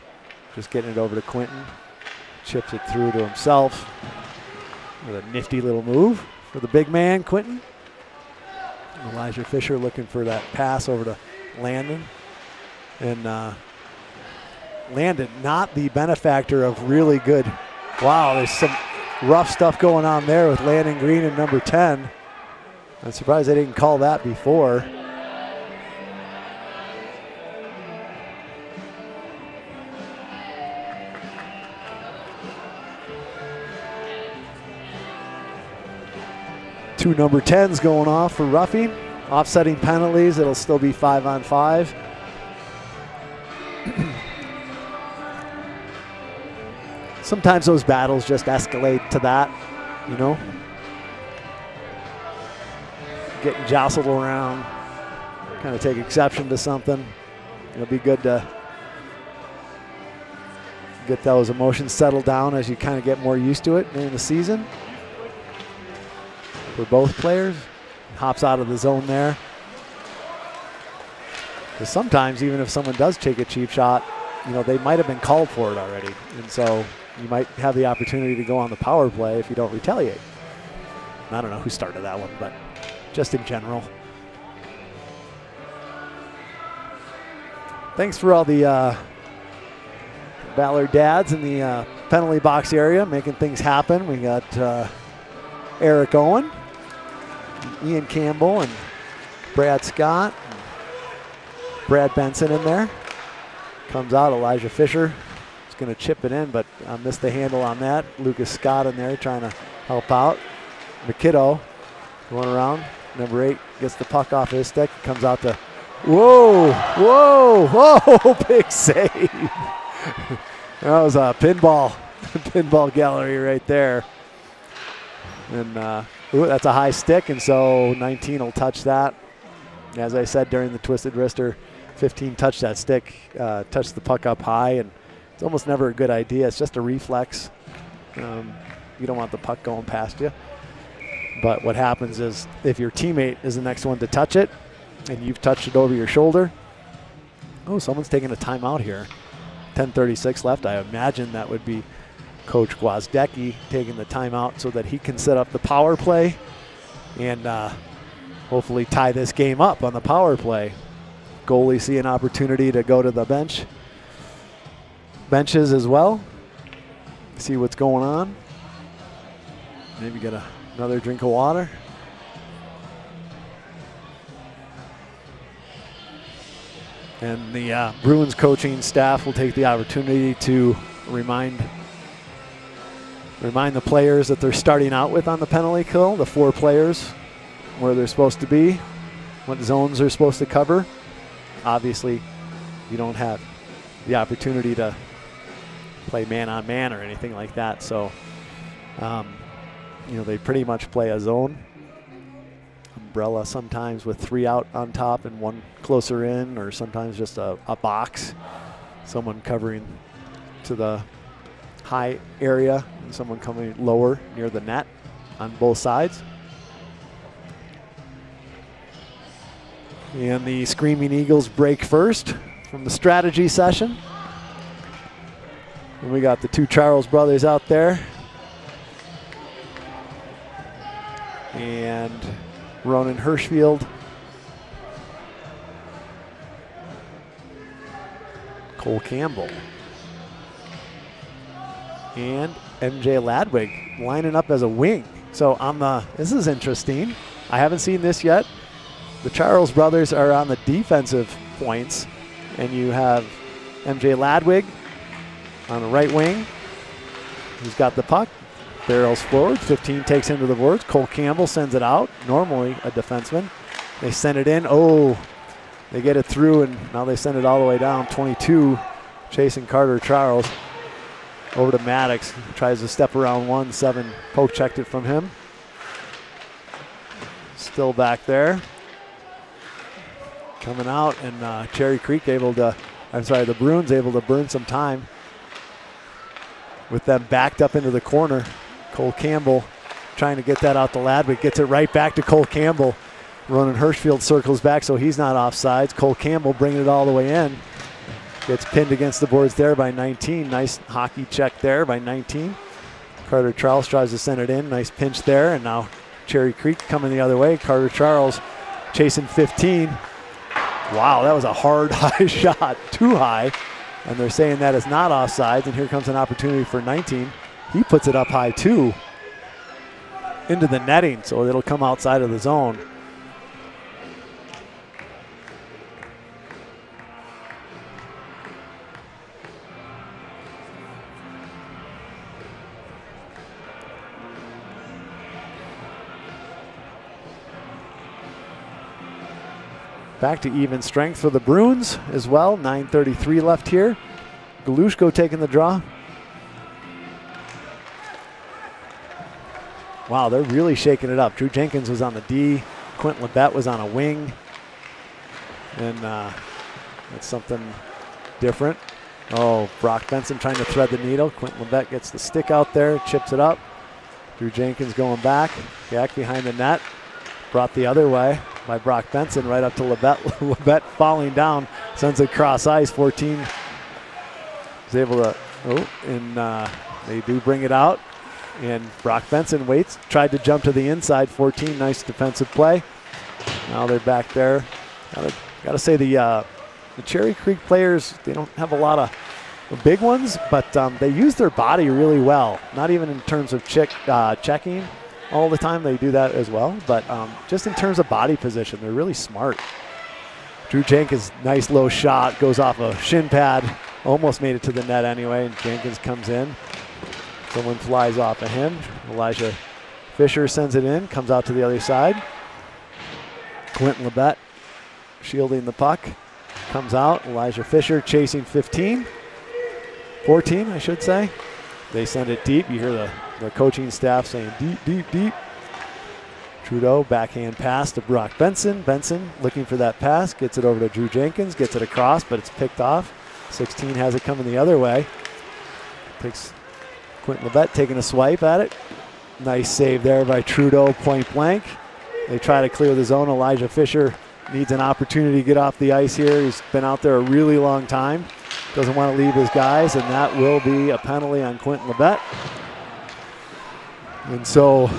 just getting it over to Quinton. Chips it through to himself with a nifty little move for the big man, Quinton. Elijah Fisher looking for that pass over to Landon. And Landon, not the benefactor of really good. Wow, there's some rough stuff going on there with Landon Green and number 10. I'm surprised they didn't call that before. Two number 10s going off for Ruffy. Offsetting penalties, it'll still be 5-on-5. Sometimes those battles just escalate to that, you know. Getting jostled around, kind of take exception to something. It'll be good to get those emotions settled down as you kind of get more used to it during the season. For both players, hops out of the zone there. Because sometimes even if someone does take a cheap shot, you know, they might have been called for it already. And so you might have the opportunity to go on the power play if you don't retaliate. I don't know who started that one, but just in general. Thanks for all the Ballard dads in the penalty box area making things happen. We got Eric Owen, Ian Campbell, and Brad Scott. Brad Benson in there. Comes out, Elijah Fisher. He's going to chip it in, but missed the handle on that. Lucas Scott in there trying to help out. McKiddo going around. Number 8 gets the puck off his stick. Comes out to, whoa, whoa, whoa, big save. That was a pinball gallery right there. And ooh, that's a high stick, and so 19 will touch that. As I said during the twisted wrister, 15 touched that stick, touched the puck up high, and it's almost never a good idea. It's just a reflex. You don't want the puck going past you. But what happens is if your teammate is the next one to touch it and you've touched it over your shoulder, oh, someone's taking a timeout here. 10:36 left. I imagine that would be Coach Gwozdecki taking the timeout so that he can set up the power play and hopefully tie this game up on the power play. Goalie see an opportunity to go to the benches as well, see what's going on. Maybe get another drink of water. And the Bruins coaching staff will take the opportunity to remind the players that they're starting out with on the penalty kill, the 4 players, where they're supposed to be, what zones they're supposed to cover. Obviously, you don't have the opportunity to play man-on-man or anything like that. So, they pretty much play a zone. Umbrella sometimes with 3 out on top and 1 closer in, or sometimes just a box. Someone covering to the high area and someone coming lower near the net on both sides. And the Screaming Eagles break first from the strategy session. And we got the 2 Charles brothers out there. And Ronan Hirschfield. Cole Campbell. And MJ Ladwig lining up as a wing. So this is interesting. I haven't seen this yet. The Charles brothers are on the defensive points, and you have MJ Ladwig on the right wing. He's got the puck, barrels forward, 15 takes into the boards. Cole Campbell sends it out, normally a defenseman. They send it in, they get it through, and now they send it all the way down, 22, chasing Carter Charles. Over to Maddox, tries to step around 1-7, poke checked it from him. Still back there. Coming out, and Cherry Creek the Bruins able to burn some time with them backed up into the corner. Cole Campbell trying to get that out to Ladwig, gets it right back to Cole Campbell. Ronan Hirschfield circles back so he's not offsides. Cole Campbell bringing it all the way in. Gets pinned against the boards there by 19. Nice hockey check there by 19. Carter Charles tries to send it in. Nice pinch there, and now Cherry Creek coming the other way. Carter Charles chasing 15. Wow, that was a hard high shot, too high. And they're saying that is not offsides, and here comes an opportunity for 19. He puts it up high too, into the netting, so it'll come outside of the zone. Back to even strength for the Bruins as well. 9:33 left here. Galushko taking the draw. Wow, they're really shaking it up. Drew Jenkins was on the D. Quint Labette was on a wing. And that's something different. Brock Benson trying to thread the needle. Quint Labette gets the stick out there, chips it up. Drew Jenkins going back behind the net. Brought the other way by Brock Benson right up to Labette. Labette falling down, sends it cross ice. 14 is able to, they do bring it out. And Brock Benson waits, tried to jump to the inside. 14, nice defensive play. Now they're back there. Gotta say the Cherry Creek players, they don't have a lot of big ones, but they use their body really well. Not even in terms of checking all the time, they do that as well, but just in terms of body position, they're really smart. Drew Jenkins, nice low shot, goes off a shin pad, almost made it to the net anyway, and Jenkins comes in. Someone flies off of him. Elijah Fisher sends it in, comes out to the other side. Quentin Labette shielding the puck, comes out. Elijah Fisher chasing 14, I should say. They send it deep. You hear the coaching staff saying deep, deep, deep. Trudeau, backhand pass to Brock Benson. Benson looking for that pass, gets it over to Drew Jenkins, gets it across, but it's picked off. 16 has it coming the other way. Takes Quentin Labette taking a swipe at it. Nice save there by Trudeau, point blank. They try to clear the zone. Elijah Fisher needs an opportunity to get off the ice here. He's been out there a really long time. Doesn't want to leave his guys, and that will be a penalty on Quentin Labette. And so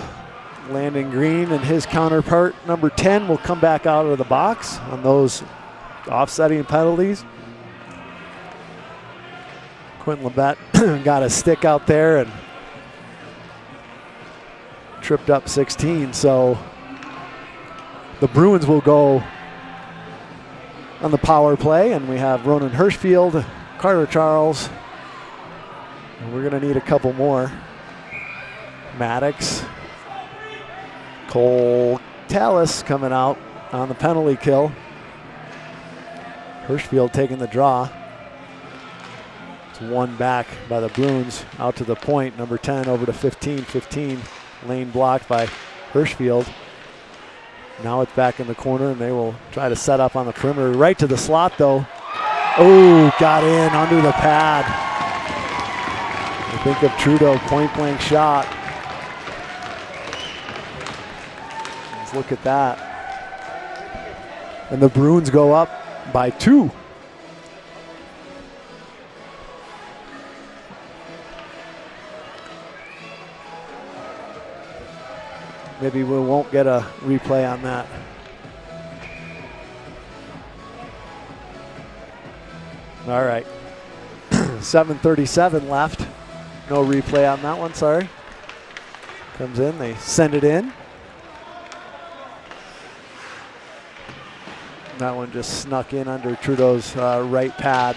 Landon Green and his counterpart, number 10, will come back out of the box on those offsetting penalties. Quentin Labette got a stick out there, and tripped up 16. So the Bruins will go on the power play, and we have Ronan Hirschfield, Carter Charles, and we're going to need a couple more. Maddox, Cole Tallis coming out on the penalty kill. Hirschfield taking the draw. It's one back by the Bruins out to the point. Number 10 over to 15. 15 lane blocked by Hirschfield. Now it's back in the corner, and they will try to set up on the perimeter. Right to the slot, though. Oh, got in under the pad. I think of Trudeau, point blank shot. Let's look at that. And the Bruins go up by 2. Maybe we won't get a replay on that. All right. 7:37 left. No replay on that one, sorry. Comes in, they send it in. That one just snuck in under Trudeau's right pad.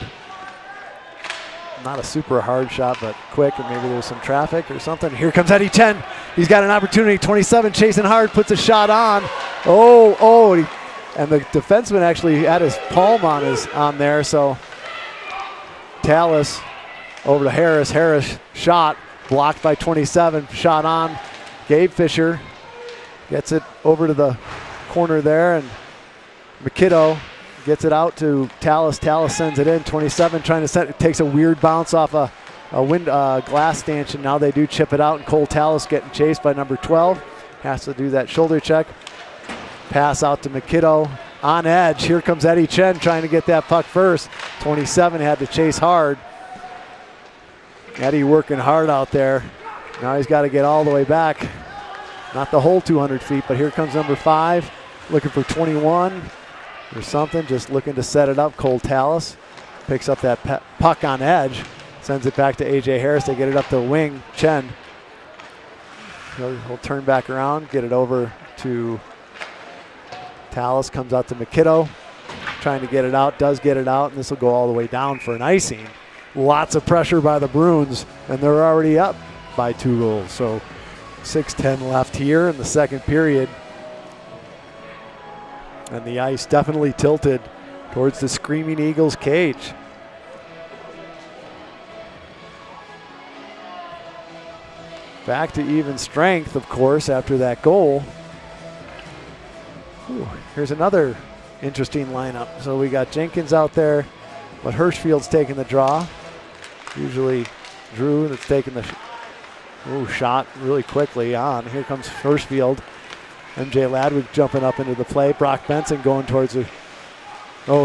Not a super hard shot, but quick, and maybe there's some traffic or something. Here comes Eddie Chen. He's got an opportunity. 27 chasing hard, puts a shot on. And the defenseman actually had his palm on there. So Tallis over to Harris. Harris shot blocked by 27. Shot on. Gabe Fisher gets it over to the corner there, and McKiddo gets it out to Tallis. Tallis sends it in. 27 trying to set it. Takes a weird bounce off a glass stanchion. Now they do chip it out, and Cole Tallis getting chased by number 12. Has to do that shoulder check. Pass out to McKiddo on edge. Here comes Eddie Chen trying to get that puck first. 27 had to chase hard. Eddie working hard out there. Now he's got to get all the way back. Not the whole 200 feet, but here comes number 5. Looking for 21. Or something, just looking to set it up. Cole Tallis picks up that puck on edge, sends it back to A.J. Harris. They get it up the wing. Chen. He'll turn back around, get it over to Tallis. Comes out to McKiddo, trying to get it out. Does get it out, and this will go all the way down for an icing. Lots of pressure by the Bruins, and they're already up by 2 goals. So 6:10 left here in the second period. And the ice definitely tilted towards the Screaming Eagles cage. Back to even strength, of course, after that goal. Ooh, here's another interesting lineup. So we got Jenkins out there, but Hirschfield's taking the draw. Usually Drew that's taking the shot really quickly on. Here comes Hirschfield. MJ Ladwig jumping up into the play. Brock Benson going towards the.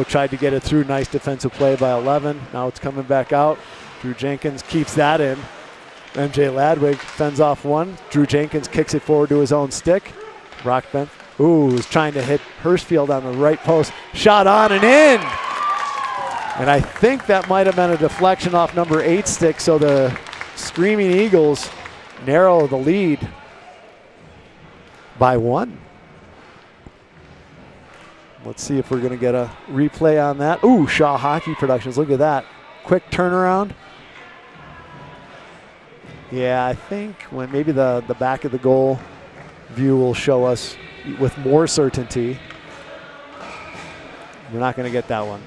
Tried to get it through. Nice defensive play by 11. Now it's coming back out. Drew Jenkins keeps that in. MJ Ladwig fends off one. Drew Jenkins kicks it forward to his own stick. Brock Benson. Was trying to hit Hirschfield on the right post. Shot on and in. And I think that might have been a deflection off number 8 stick. So the Screaming Eagles narrow the lead by 1. Let's see if we're going to get a replay on that. Shaw Hockey Productions. Look at that. Quick turnaround. Yeah, I think when maybe the back of the goal view will show us with more certainty. We're not going to get that one.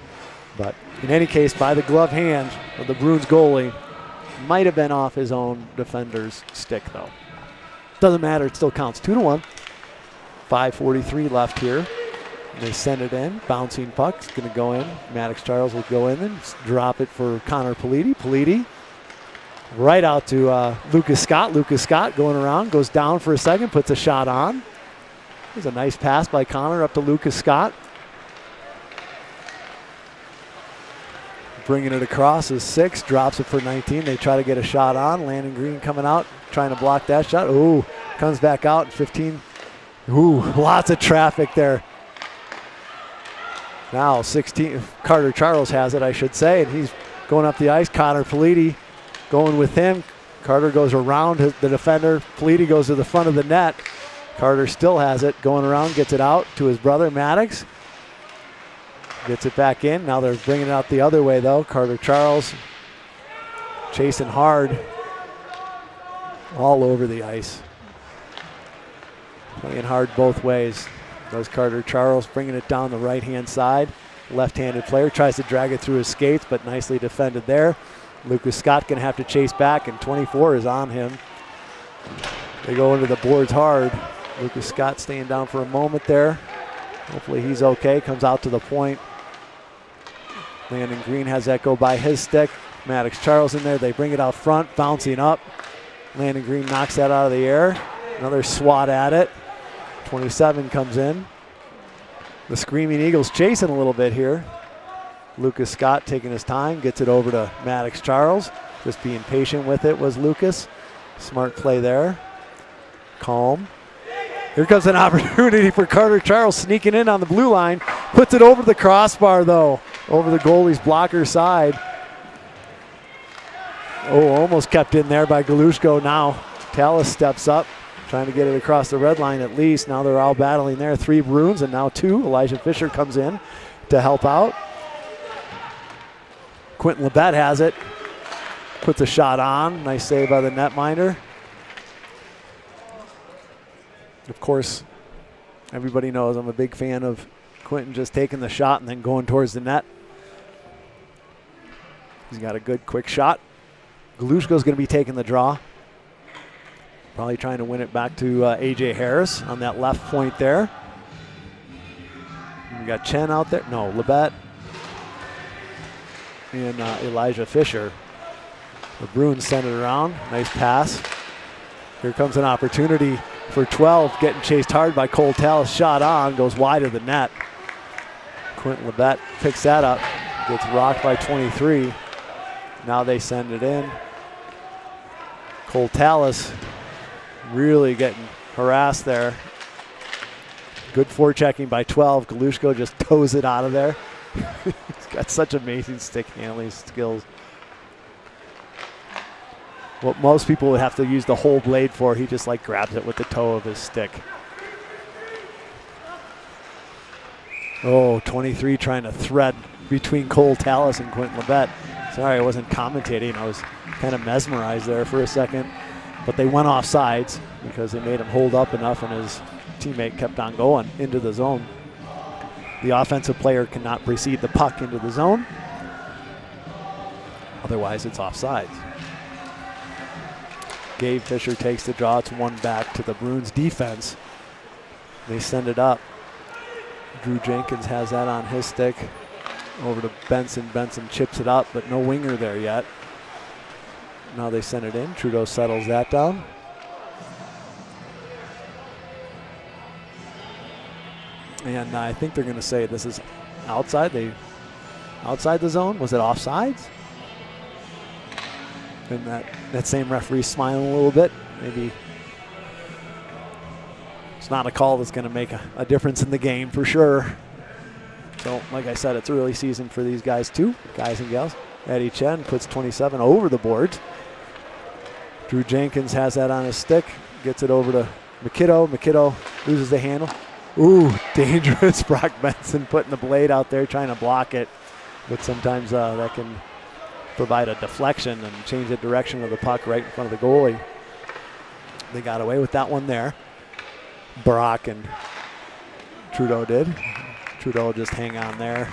But in any case, by the glove hand of the Bruins goalie, might have been off his own defender's stick, though. Doesn't matter. It still counts. 2-1. 5:43 left here. They send it in. Bouncing puck. It's going to go in. Maddox Charles will go in and drop it for Connor Politi. Politi right out to Lucas Scott. Lucas Scott going around. Goes down for a second. Puts a shot on. There's a nice pass by Connor up to Lucas Scott. Bringing it across is 6. Drops it for 19. They try to get a shot on. Landon Green coming out. Trying to block that shot. Comes back out. 15. Lots of traffic there. Now 16, Carter Charles has it, I should say, and he's going up the ice. Connor Politi going with him. Carter goes around the defender. Fleety goes to the front of the net. Carter still has it, going around, gets it out to his brother Maddox. Gets it back in. Now they're bringing it out the other way, though. Carter Charles chasing hard all over the ice. Playing hard both ways. Goes Carter Charles, bringing it down the right-hand side. Left-handed player tries to drag it through his skates, but nicely defended there. Lucas Scott going to have to chase back, and 24 is on him. They go into the boards hard. Lucas Scott staying down for a moment there. Hopefully he's okay. Comes out to the point. Landon Green has that go by his stick. Maddox Charles in there. They bring it out front, bouncing up. Landon Green knocks that out of the air. Another swat at it. 27 comes in. The Screaming Eagles chasing a little bit here. Lucas Scott taking his time, gets it over to Maddox Charles. Just being patient with it was Lucas. Smart play there. Calm. Here comes an opportunity for Carter Charles sneaking in on the blue line. Puts it over the crossbar though, over the goalie's blocker side. Oh, almost kept in there by Galushko now. Tallis steps up, trying to get it across the red line at least. Now they're all battling there. 3 Bruins and now 2. Elijah Fisher comes in to help out. Quentin Labette has it. Puts a shot on. Nice save by the netminder. Of course, everybody knows I'm a big fan of Quentin just taking the shot and then going towards the net. He's got a good quick shot. Galushko's going to be taking the draw. Probably trying to win it back to A.J. Harris on that left point there. We got Chen out there. No, Labette. And Elijah Fisher. The Bruins send it around. Nice pass. Here comes an opportunity for 12, getting chased hard by Cole Tallis. Shot on, goes wide of the net. Quentin Labette picks that up. Gets rocked by 23. Now they send it in. Cole Tallis really getting harassed there. Good forechecking by 12. Galushko just toes it out of there. He's got such amazing stick handling skills. What most people would have to use the whole blade for, he just like grabs it with the toe of his stick. Oh, 23 trying to thread between Cole Tallis and Quentin Labette. Sorry, I wasn't commentating. I was kind of mesmerized there for a second. But they went off sides because they made him hold up enough and his teammate kept on going into the zone. The offensive player cannot precede the puck into the zone. Otherwise, it's offsides. Gabe Fisher takes the draw. It's one back to the Bruins defense. They send it up. Drew Jenkins has that on his stick. Over to Benson. Benson chips it up, but no winger there yet. Now they send it in. Trudeau settles that down. And I think they're going to say this is outside. Outside the zone. Was it offsides? And that same referee smiling a little bit. Maybe it's not a call that's going to make a difference in the game for sure. So, like I said, it's early season for these guys too, guys and gals. Eddie Chen puts 27 over the boards. Drew Jenkins has that on his stick. Gets it over to McKiddo. McKiddo loses the handle. Ooh, dangerous. Brock Benson putting the blade out there trying to block it. But sometimes that can provide a deflection and change the direction of the puck right in front of the goalie. They got away with that one there. Brock and Trudeau did. Trudeau just hang on there.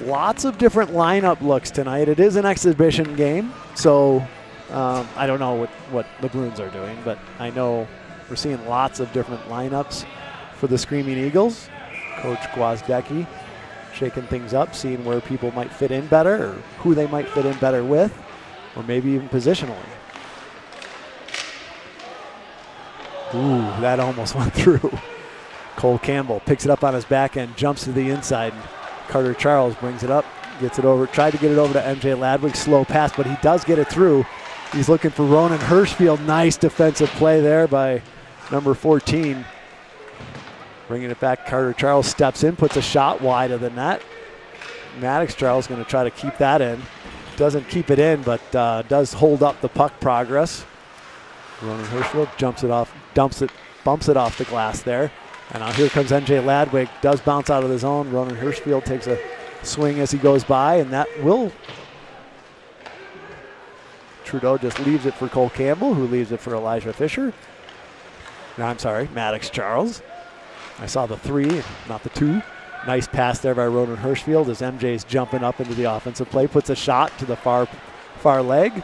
Lots of different lineup looks tonight. It is an exhibition game, so I don't know what the Bruins are doing, but I know we're seeing lots of different lineups for the Screaming Eagles. Coach Gwozdecki shaking things up, seeing where people might fit in better or who they might fit in better with, or maybe even positionally. Ooh, that almost went through. Cole Campbell picks it up on his back end, jumps to the inside. Carter Charles brings it up, gets it over, tried to get it over to MJ Ladwig, slow pass, but he does get it through. He's looking for Ronan Hirschfield. Nice defensive play there by number 14. Bringing it back, Carter Charles steps in, puts a shot wide of the net. Maddox Charles going to try to keep that in. doesn't keep it in, but does hold up the puck progress. Ronan Hirschfield jumps it off, bumps it off the glass there. And now here comes MJ Ladwig, does bounce out of the zone. Ronan Hirschfield takes a swing as he goes by, and that will. Trudeau just leaves it for Cole Campbell, who leaves it for Elijah Fisher. No, I'm sorry, Maddox Charles. I saw the 3, not the 2. Nice pass there by Ronan Hirschfield as MJ's jumping up into the offensive play, puts a shot to the far leg.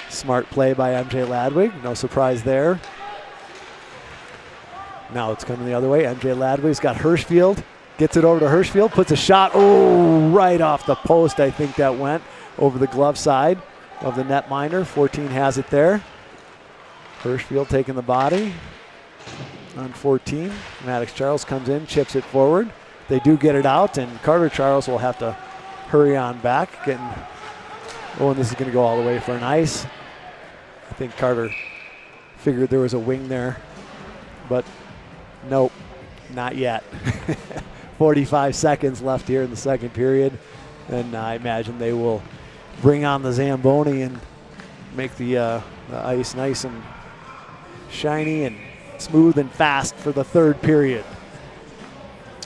Smart play by MJ Ladwig, no surprise there. Now it's coming the other way. MJ Ladwig's got Hirschfield, gets it over to Hirschfield, puts a shot, right off the post. I think that went over the glove side of the netminder. 14 has it there. Hirschfield taking the body on 14. Maddox Charles comes in, chips it forward. They do get it out, and Carter Charles will have to hurry on back. And this is going to go all the way for an ice. I think Carter figured there was a wing there, but nope, not yet. 45 seconds left here in the second period, and I imagine they will bring on the Zamboni and make the ice nice and shiny and smooth and fast for the third period.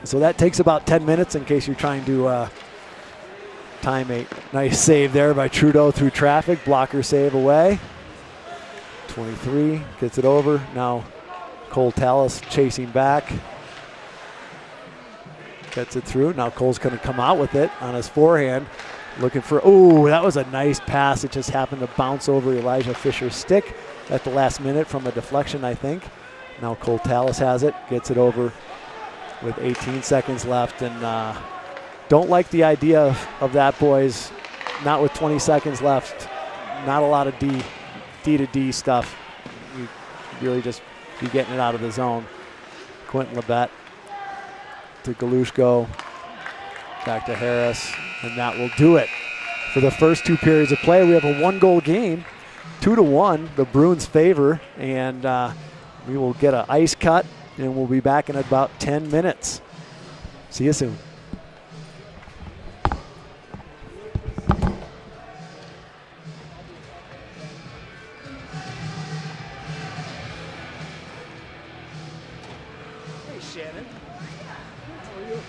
So that takes about 10 minutes in case you're trying to time a nice save there by Trudeau through traffic. Blocker save away. 23 gets it over. Now Cole Tallis chasing back. Gets it through. Now Cole's going to come out with it on his forehand. Looking for, that was a nice pass. It just happened to bounce over Elijah Fisher's stick at the last minute from a deflection, I think. Now Cole Tallis has it, gets it over with 18 seconds left, and don't like the idea of that, boys. Not with 20 seconds left. Not a lot of D to D stuff. You really just be getting it out of the zone. Quentin Labette to Galushko, back to Harris, and that will do it for the first 2 periods of play. We have a 1-goal game, 2-1, the Bruins favor, and we will get an ice cut, and we'll be back in about 10 minutes. See you soon. Hey, Shannon. How are you?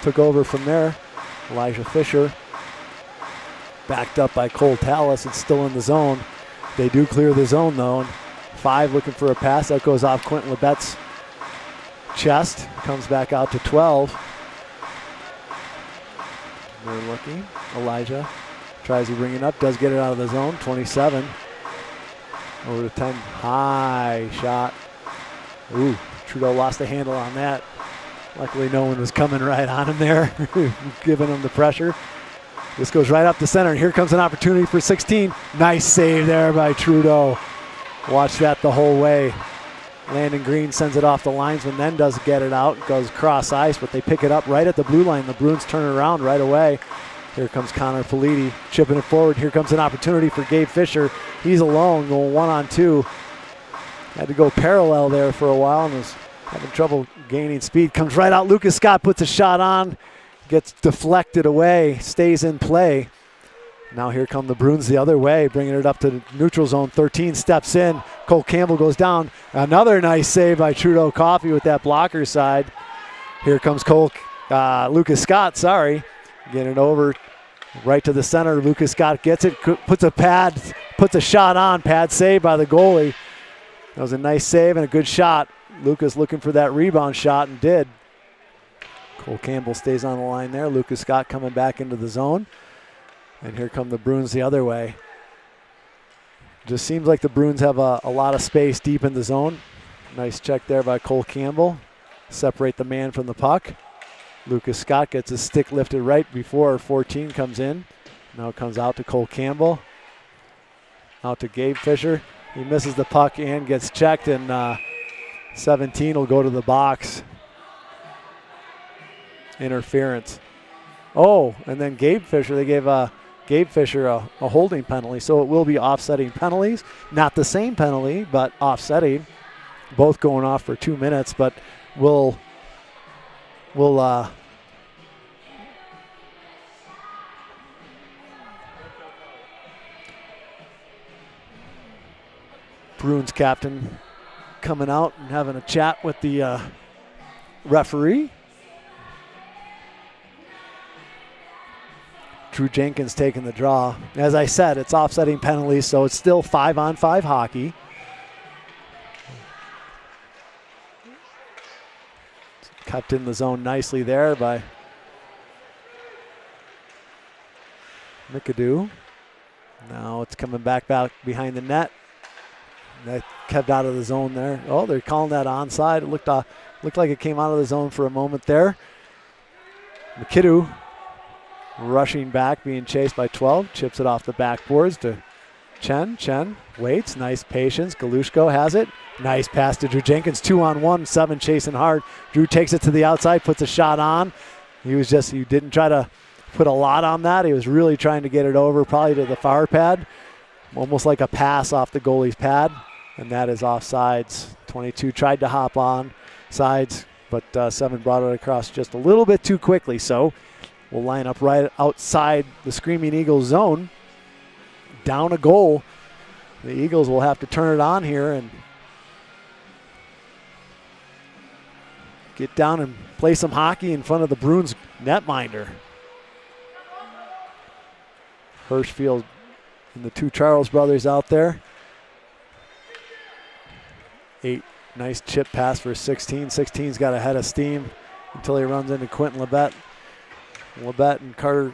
took over from there. Elijah Fisher backed up by Cole Tallis. It's still in the zone. They do clear the zone though. And 5 looking for a pass. That goes off Quentin Labette's chest. Comes back out to 12. They're looking. Elijah tries to bring it up. Does get it out of the zone. 27. Over to 10. High shot. Ooh, Trudeau lost the handle on that. Luckily no one was coming right on him there, giving him the pressure. This goes right up the center, and here comes an opportunity for 16. Nice save there by Trudeau. Watch that the whole way. Landon Green sends it off the linesman, then does get it out. Goes cross ice, but they pick it up right at the blue line. The Bruins turn it around right away. Here comes Connor Politi chipping it forward. Here comes an opportunity for Gabe Fisher. He's alone, going 1-on-2. Had to go parallel there for a while and was having trouble gaining speed. Comes right out. Lucas Scott puts a shot on. Gets deflected away. Stays in play. Now here come the Bruins the other way, bringing it up to the neutral zone. 13 steps in. Cole Campbell goes down. Another nice save by Trudeau Coffey with that blocker side. Here comes Lucas Scott, getting it over right to the center. Lucas Scott gets it, puts a shot on. Pad save by the goalie. That was a nice save and a good shot. Lucas looking for that rebound shot and did. Cole Campbell stays on the line there. Lucas Scott coming back into the zone. And here come the Bruins the other way. Just seems like the Bruins have a lot of space deep in the zone. Nice check there by Cole Campbell. Separate the man from the puck. Lucas Scott gets his stick lifted right before 14 comes in. Now it comes out to Cole Campbell. Out to Gabe Fisher. He misses the puck and gets checked, and 17 will go to the box. Interference. Oh, and then Gabe Fisher, they gave Gabe Fisher a holding penalty, so it will be offsetting penalties. Not the same penalty, but offsetting. Both going off for 2 minutes, but we'll Bruins captain coming out and having a chat with the referee. Drew Jenkins taking the draw. As I said, it's offsetting penalties, so it's still 5-on-5 hockey. Kept in the zone nicely there by McAdoo. Now it's coming back behind the net. That kept out of the zone there. Oh, they're calling that onside. It looked like it came out of the zone for a moment there. McAdoo rushing back, being chased by 12. Chips it off the backboards to Chen. Chen waits. Nice patience. Galushko has it. Nice pass to Drew Jenkins. 2-on-1. 7 chasing hard. Drew takes it to the outside, puts a shot on. He didn't try to put a lot on that. He was really trying to get it over, probably to the far pad. Almost like a pass off the goalie's pad. And that is offsides. 22 tried to hop on sides, but 7 brought it across just a little bit too quickly. So we'll line up right outside the Screaming Eagles zone. Down a goal. The Eagles will have to turn it on here and get down and play some hockey in front of the Bruins netminder. Hirschfield and the 2 Charles brothers out there. 8, nice chip pass for 16. 16's got a head of steam until he runs into Quentin Labette. Labette and Carter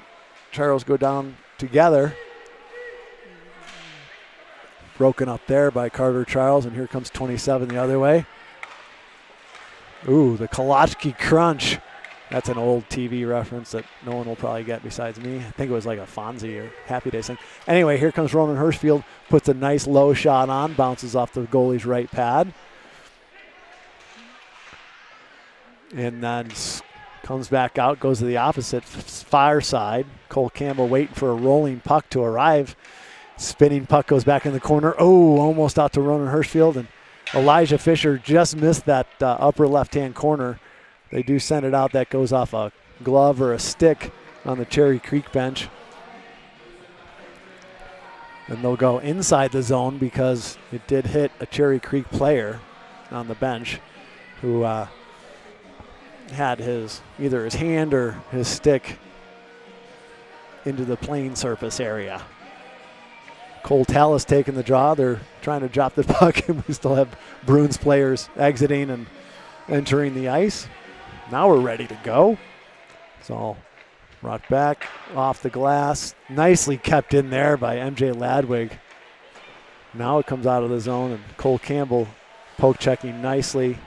Charles go down together. Broken up there by Carter Charles, and here comes 27 the other way. Ooh, the Kolachki crunch. That's an old TV reference that no one will probably get besides me. I think it was like a Fonzie or Happy Days thing. Anyway, here comes Ronan Hirschfield, puts a nice low shot on, bounces off the goalie's right pad. And then comes back out, goes to the opposite far side. Cole Campbell waiting for a rolling puck to arrive. Spinning puck goes back in the corner. Oh, almost out to Ronan Hirschfield. And Elijah Fisher just missed that upper left-hand corner. They do send it out. That goes off a glove or a stick on the Cherry Creek bench. And they'll go inside the zone because it did hit a Cherry Creek player on the bench who had either his hand or his stick into the playing surface area. Cole Tallis taking the draw. They're trying to drop the puck, and we still have Bruins players exiting and entering the ice. Now we're ready to go. So brought back off the glass. Nicely kept in there by MJ Ladwig. Now it comes out of the zone, and Cole Campbell poke checking nicely.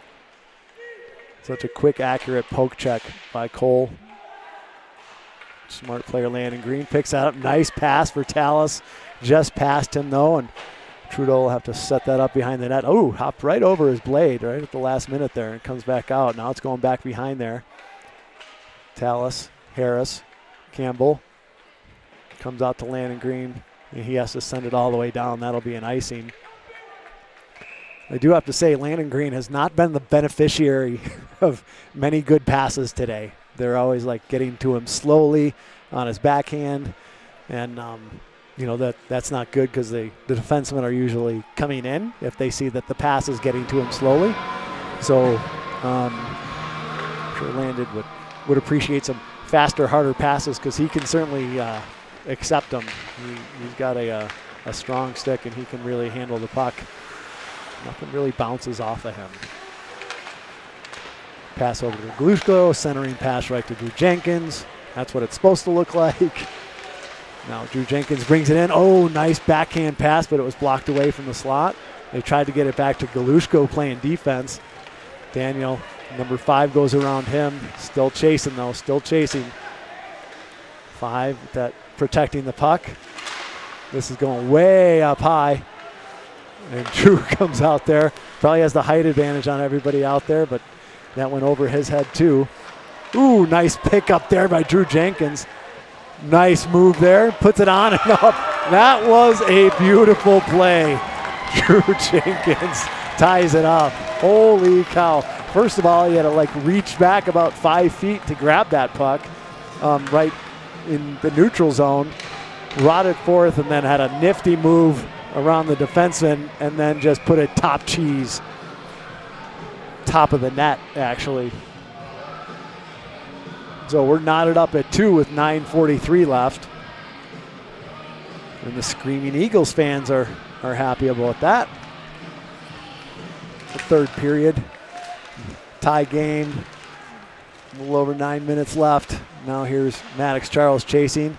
Such a quick, accurate poke check by Cole. Smart player Landon Green picks that up. Nice pass for Tallis. Just past him, though, and Trudeau will have to set that up behind the net. Oh, hopped right over his blade right at the last minute there and comes back out. Now it's going back behind there. Tallis, Harris, Campbell comes out to Landon Green, and he has to send it all the way down. That'll be an icing. I do have to say, Landon Green has not been the beneficiary of many good passes today. They're always like getting to him slowly on his backhand, and you know that's not good because the defensemen are usually coming in if they see that the pass is getting to him slowly. So I'm sure Landon would appreciate some faster, harder passes because he can certainly accept them. He's got a strong stick, and he can really handle the puck. Nothing really bounces off of him. Pass over to Glushko, centering pass right to Drew Jenkins. That's what it's supposed to look like. Now Drew Jenkins brings it in. Oh, nice backhand pass, but it was blocked away from the slot. They tried to get it back to Galushko playing defense. Daniel, number 5, goes around him. Still chasing, though, still chasing. 5, that protecting the puck. This is going way up high. And Drew comes out there. Probably has the height advantage on everybody out there, but that went over his head too. Ooh, nice pick up there by Drew Jenkins. Nice move there. Puts it on and up. That was a beautiful play. Drew Jenkins ties it up. Holy cow. First of all, he had to like reach back about 5 feet to grab that puck right in the neutral zone. Rotted forth and then had a nifty move around the defenseman and then just put it top cheese. Top of the net, actually. So we're knotted up at 2 with 9:43 left. And the Screaming Eagles fans are happy about that. The third period. Tie game. A little over 9 minutes left. Now here's Maddox Charles chasing.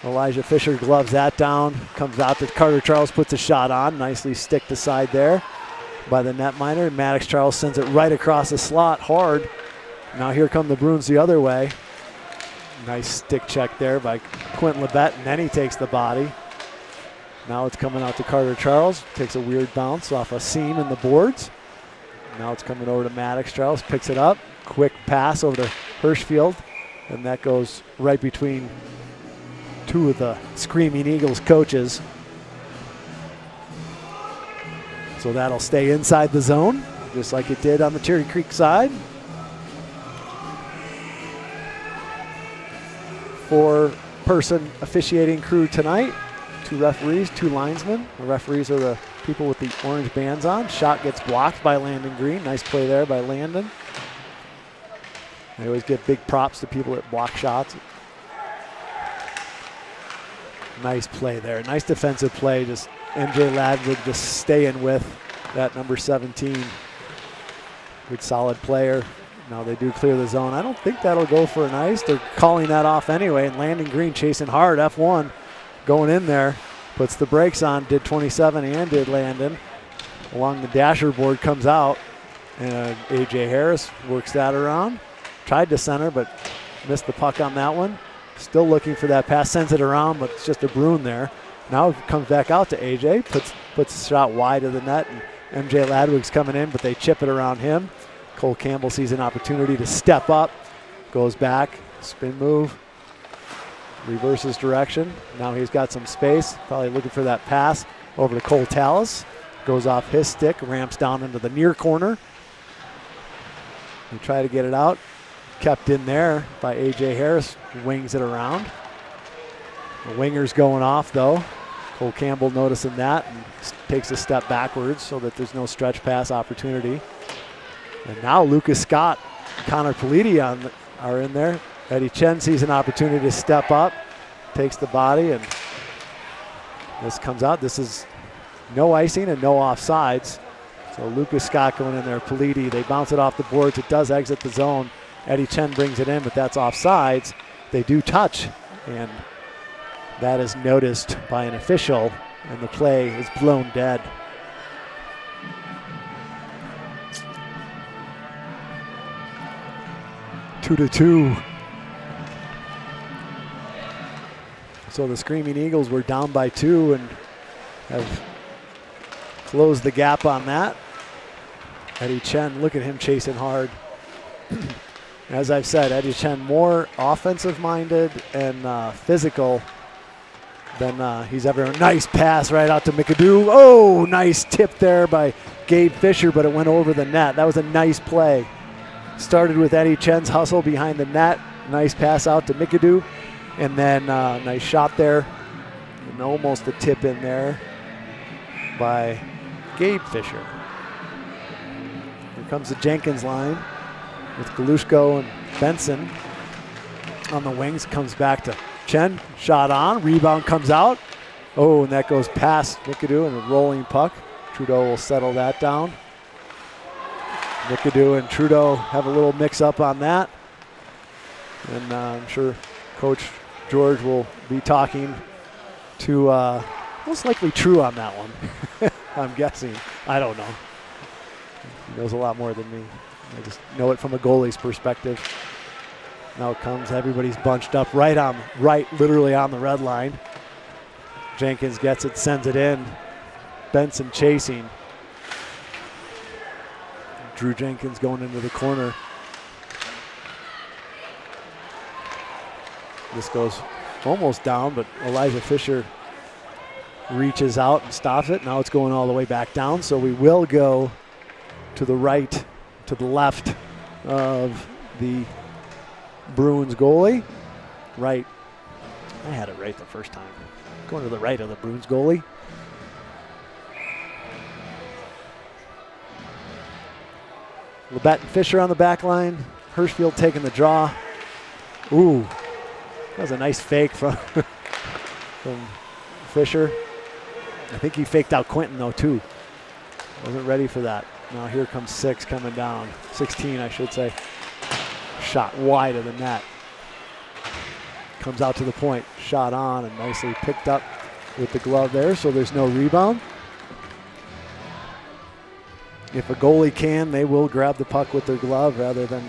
Elijah Fisher gloves that down. Comes out to Carter Charles, puts a shot on. Nicely sticked aside there by the netminder. Maddox Charles sends it right across the slot hard. Now here come the Bruins the other way. Nice stick check there by Quentin Labette, and then he takes the body. Now it's coming out to Carter Charles. Takes a weird bounce off a seam in the boards. Now it's coming over to Maddox Charles, picks it up. Quick pass over to Hirschfield, and that goes right between 2 of the Screaming Eagles coaches. So that'll stay inside the zone, just like it did on the Cherry Creek side. 4-person officiating crew tonight. 2 referees, 2 linesmen. The referees are the people with the orange bands on. Shot gets blocked by Landon Green. Nice play there by Landon. They always give big props to people that block shots. Nice play there. Nice defensive play. Just MJ Ladwig just staying with that number 17. Good solid player. Now they do clear the zone. I don't think that'll go for an ice. They're calling that off anyway. And Landon Green chasing hard. F1 going in there. Puts the brakes on. Did 27 and did Landon. Along the dasher board comes out. And A.J. Harris works that around. Tried to center but missed the puck on that one. Still looking for that pass, sends it around, but it's just a Bruin there. Now it comes back out to AJ, puts the shot wide of the net, and MJ Ladwig's coming in, but they chip it around him. Cole Campbell sees an opportunity to step up, goes back, spin move, reverses direction. Now he's got some space, probably looking for that pass over to Cole Tallis. Goes off his stick, ramps down into the near corner. They try to get it out. Kept in there by A.J. Harris, wings it around. The winger's going off though. Cole Campbell noticing that and takes a step backwards so that there's no stretch pass opportunity. And now Lucas Scott Connor Politi are in there. Eddie Chen sees an opportunity to step up, takes the body, and this comes out. This is no icing and no offsides. So Lucas Scott going in there, Politi, they bounce it off the boards. It does exit the zone. Eddie Chen brings it in, but that's offsides. They do touch, and that is noticed by an official, and the play is blown dead. Two to two. So the Screaming Eagles were down by 2 and have closed the gap on that. Eddie Chen, look at him chasing hard. As I've said, Eddie Chen more offensive minded and physical than he's ever. Nice pass right out to McAdoo. Oh, nice tip there by Gabe Fisher, but it went over the net. That was a nice play. Started with Eddie Chen's hustle behind the net. Nice pass out to McAdoo. And then nice shot there. And almost a tip in there by Gabe Fisher. Here comes the Jenkins line with Galushko and Benson on the wings. Comes back to Chen. Shot on. Rebound comes out. Oh, and that goes past McAdoo and a rolling puck. Trudeau will settle that down. McAdoo and Trudeau have a little mix-up on that. And I'm sure Coach George will be talking to most likely True on that one. I'm guessing. I don't know. He knows a lot more than me. I just know it from a goalie's perspective. Now it comes. Everybody's bunched up literally on the red line. Jenkins gets it, sends it in. Benson chasing. Drew Jenkins going into the corner. This goes almost down, but Elijah Fisher reaches out and stops it. Now it's going all the way back down, so we will go to the right, to the left of the Bruins goalie. Right. I had it right the first time. Going to the right of the Bruins goalie. Labette and Fisher on the back line. Hirschfield taking the draw. Ooh, that was a nice fake from Fisher. I think he faked out Quentin though too. Wasn't ready for that. Now here comes 6 coming down. 16, I should say. Shot wide of the net. Comes out to the point. Shot on and nicely picked up with the glove there, so there's no rebound. If a goalie can, they will grab the puck with their glove rather than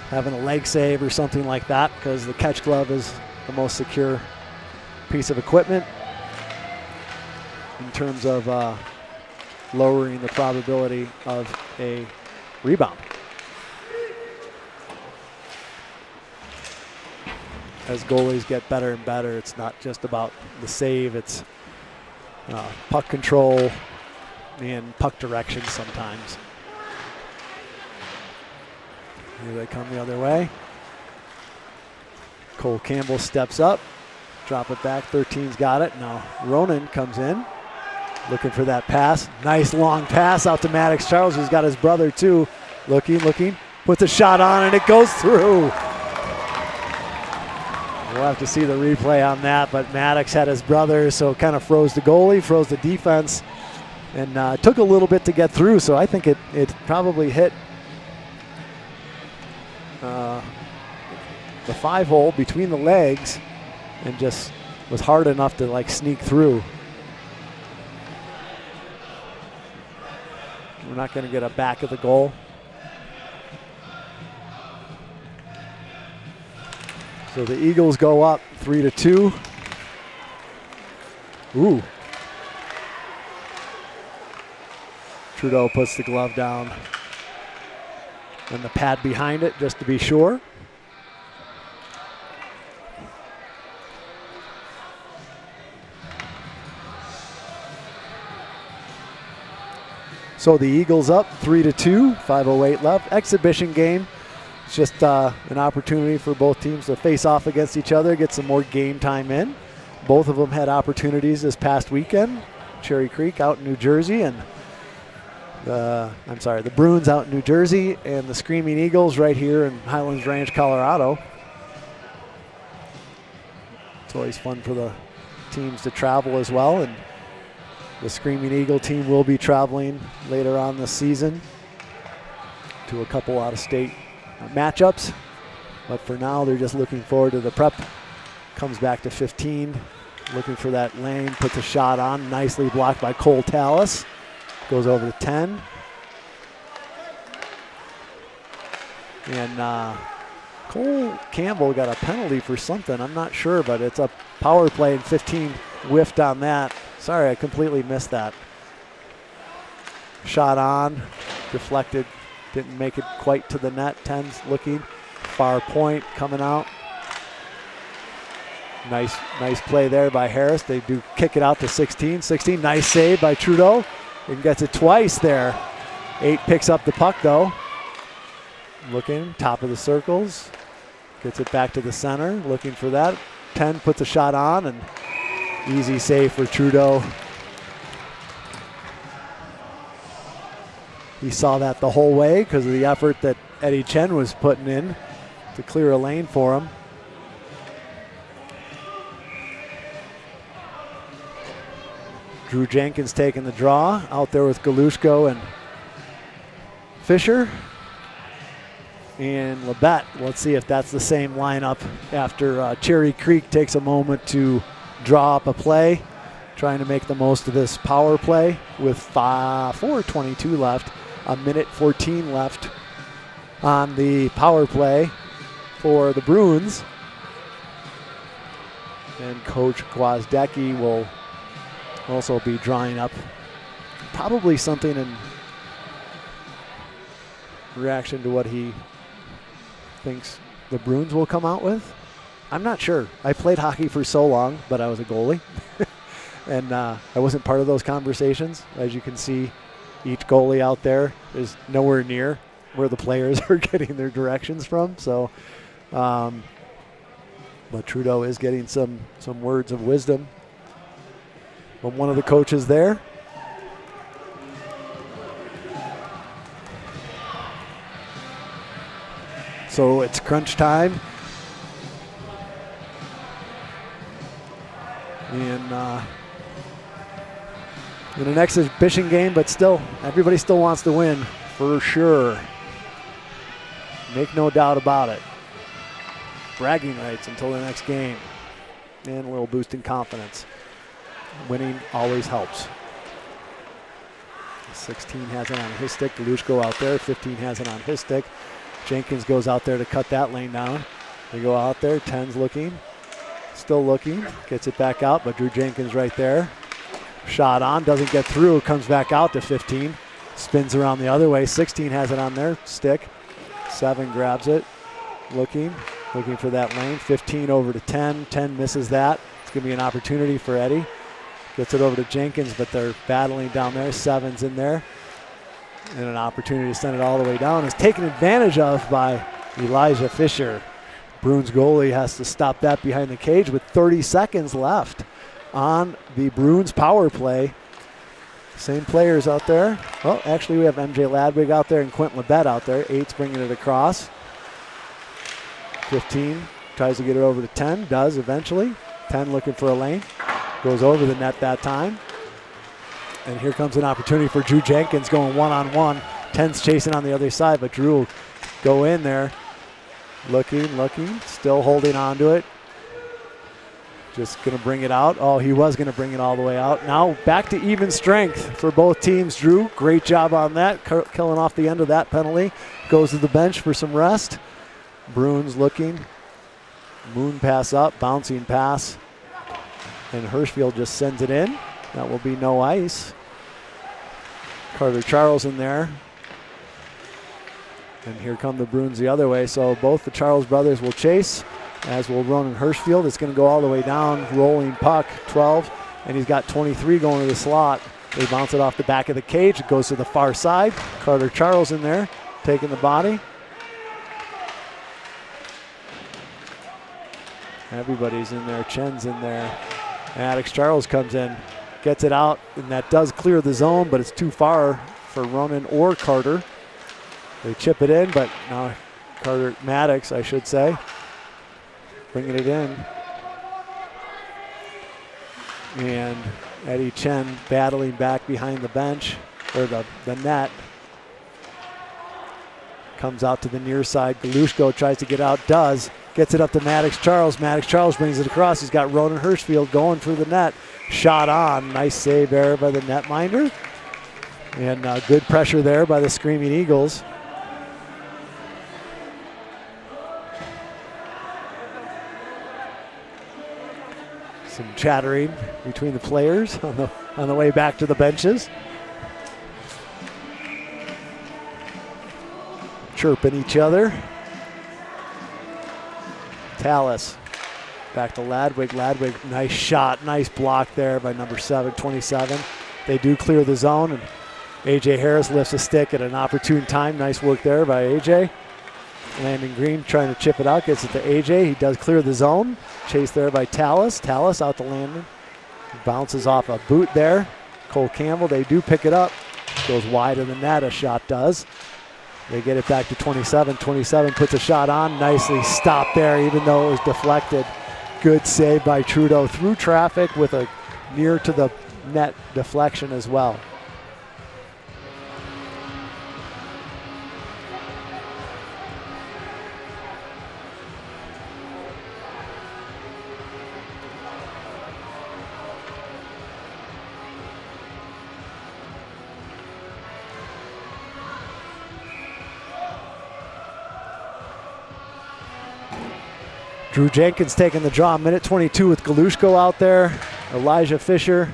having a leg save or something like that, because the catch glove is the most secure piece of equipment in terms of lowering the probability of a rebound. As goalies get better and better, it's not just about the save, it's puck control and puck direction sometimes. Here they come the other way. Cole Campbell steps up, drop it back, 13's got it. Now Ronan comes in, looking for that pass. Nice long pass out to Maddox Charles, who's got his brother too. Looking, puts a shot on and it goes through. We'll have to see the replay on that, but Maddox had his brother, so kind of froze the goalie, froze the defense, and took a little bit to get through, so I think it probably hit the 5-hole between the legs and just was hard enough to like sneak through. We're not going to get a back of the goal. So the Eagles go up 3-2. Ooh. Trudeau puts the glove down and the pad behind it just to be sure. So the Eagles up 3-2, 5:08 left. Exhibition game. It's just an opportunity for both teams to face off against each other, get some more game time in. Both of them had opportunities this past weekend. Cherry Creek out in New Jersey, and the Bruins out in New Jersey and the Screaming Eagles right here in Highlands Ranch, Colorado. It's always fun for the teams to travel as well, and the Screaming Eagle team will be traveling later on this season to a couple out-of-state matchups, but for now they're just looking forward to the prep. Comes back to 15, looking for that lane, puts a shot on, nicely blocked by Cole Tallis. Goes over to 10. And Cole Campbell got a penalty for something. I'm not sure, but it's a power play, and 15 whiffed on that. Sorry, I completely missed that. Shot on, deflected, didn't make it quite to the net. 10's looking, far point coming out. Nice play there by Harris. They do kick it out to 16. 16, nice save by Trudeau. And gets it twice there. 8 picks up the puck though. Looking, top of the circles. Gets it back to the center, looking for that. 10 puts a shot on, and easy save for Trudeau. He saw that the whole way because of the effort that Eddie Chen was putting in to clear a lane for him. Drew Jenkins taking the draw out there with Galushko and Fisher. And Labette, let's see if that's the same lineup after Cherry Creek takes a moment to draw up a play, trying to make the most of this power play with 4:22 left, a minute 14 left on the power play for the Bruins. And Coach Gwozdecki will also be drawing up probably something in reaction to what he thinks the Bruins will come out with. I'm not sure. I played hockey for so long, but I was a goalie. And I wasn't part of those conversations. As you can see, each goalie out there is nowhere near where the players are getting their directions from. So, but Trudeau is getting some words of wisdom from one of the coaches there. So it's crunch time. And in an exhibition game, but still, everybody still wants to win, for sure. Make no doubt about it. Bragging rights until the next game. And a little boost in confidence. Winning always helps. 16 has it on his stick. Galushko out there. 15 has it on his stick. Jenkins goes out there to cut that lane down. They go out there. 10's looking. Still looking. Gets it back out, but Drew Jenkins right there. Shot on. Doesn't get through. Comes back out to 15. Spins around the other way. 16 has it on their stick. 7 grabs it. Looking for that lane. 15 over to 10. 10 misses that. It's going to be an opportunity for Eddie. Gets it over to Jenkins, but they're battling down there. 7's in there. And an opportunity to send it all the way down is taken advantage of by Elijah Fisher. Bruins goalie has to stop that behind the cage with 30 seconds left on the Bruins power play. Same players out there. Well, actually we have MJ Ladwig out there and Quentin Labette out there. 8's bringing it across. 15 tries to get it over to 10, does eventually. 10 looking for a lane. Goes over the net that time. And here comes an opportunity for Drew Jenkins going one-on-one. 10's chasing on the other side, but Drew will go in there. Looking, still holding on to it. Just going to bring it out. Oh, he was going to bring it all the way out. Now back to even strength for both teams. Drew, great job on that, killing off the end of that penalty. Goes to the bench for some rest. Bruins looking. Moon pass up, bouncing pass. And Hirschfield just sends it in. That will be no ice. Carter Charles in there. And here come the Bruins the other way. So both the Charles brothers will chase, as will Ronan Hirschfield. It's going to go all the way down. Rolling puck, 12. And he's got 23 going to the slot. They bounce it off the back of the cage. It goes to the far side. Carter Charles in there, taking the body. Everybody's in there. Chen's in there. Alex Charles comes in, gets it out, and that does clear the zone, but it's too far for Ronan or Carter. They chip it in, but now Maddox, I should say, bringing it in. And Eddie Chen battling back behind the bench, or the net. Comes out to the near side. Galushko tries to get out, does. Gets it up to Maddox Charles. Maddox Charles brings it across. He's got Ronan Hirschfield going for the net. Shot on. Nice save there by the netminder. And good pressure there by the Screaming Eagles. Some chattering between the players on the way back to the benches. Chirping each other. Tallis back to Ladwig. Ladwig, nice shot, nice block there by number 27. They do clear the zone, and A.J. Harris lifts a stick at an opportune time. Nice work there by A.J. Landon Green trying to chip it out, gets it to A.J. He does clear the zone. Chased there by Tallis. Tallis out to Landon. Bounces off a boot there. Cole Campbell, they do pick it up. Goes wide of the net, a shot does. They get it back to 27. 27 puts a shot on. Nicely stopped there, even though it was deflected. Good save by Trudeau through traffic with a near to the net deflection as well. Drew Jenkins taking the draw, minute 22 with Galushko out there, Elijah Fisher,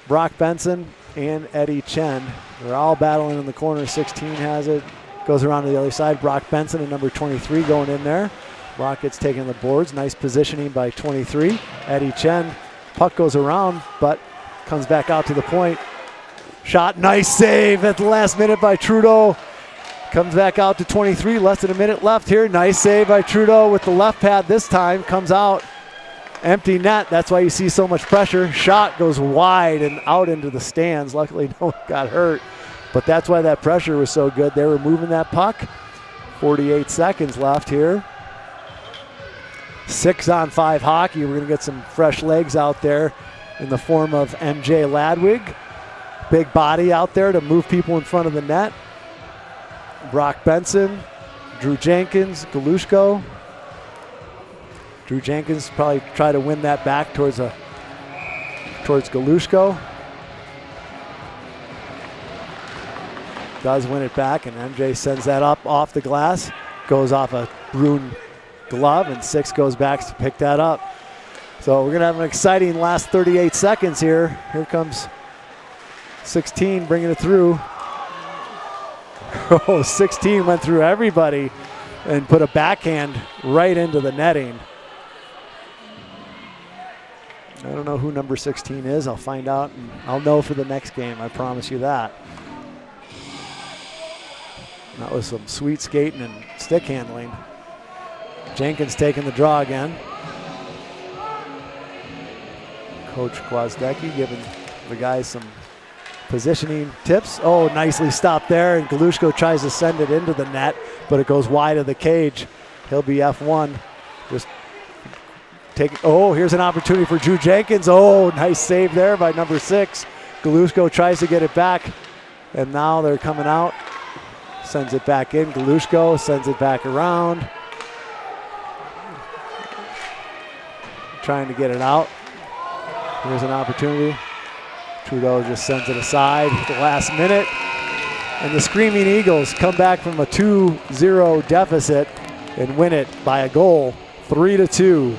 Brock Benson, and Eddie Chen. They're all battling in the corner. 16 has it, goes around to the other side. Brock Benson and number 23 going in there. Rockets taking the boards. Nice positioning by 23. Eddie Chen, puck goes around, but comes back out to the point. Shot, nice save at the last minute by Trudeau. Comes back out to 23, less than a minute left here. Nice save by Trudeau with the left pad this time. Comes out, empty net. That's why you see so much pressure. Shot goes wide and out into the stands. Luckily, no one got hurt. But that's why that pressure was so good. They were moving that puck. 48 seconds left here. 6-on-5 hockey. We're going to get some fresh legs out there in the form of MJ Ladwig. Big body out there to move people in front of the net. Brock Benson, Drew Jenkins, Galushko. Drew Jenkins probably try to win that back towards Galushko. Does win it back, and MJ sends that up off the glass. Goes off a Bruin glove, and 6 goes back to pick that up. So we're going to have an exciting last 38 seconds here. Here comes 16 bringing it through. Oh, 16 went through everybody and put a backhand right into the netting. I don't know who number 16 is. I'll find out, and I'll know for the next game. I promise you that. That was some sweet skating and stick handling. Jenkins taking the draw again. Coach Gwozdecki giving the guys some positioning tips. Oh, nicely stopped there, and Galushko tries to send it into the net, but it goes wide of the cage. He'll be F1. Just take. Oh, here's an opportunity for Drew Jenkins. Oh, nice save there by number 6. Galushko tries to get it back, and now they're coming out. Sends it back in. Galushko sends it back around. Trying to get it out. Here's an opportunity. Trudeau just sends it aside at the last minute. And the Screaming Eagles come back from a 2-0 deficit and win it by a goal, 3-2.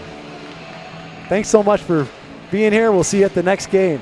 Thanks so much for being here. We'll see you at the next game.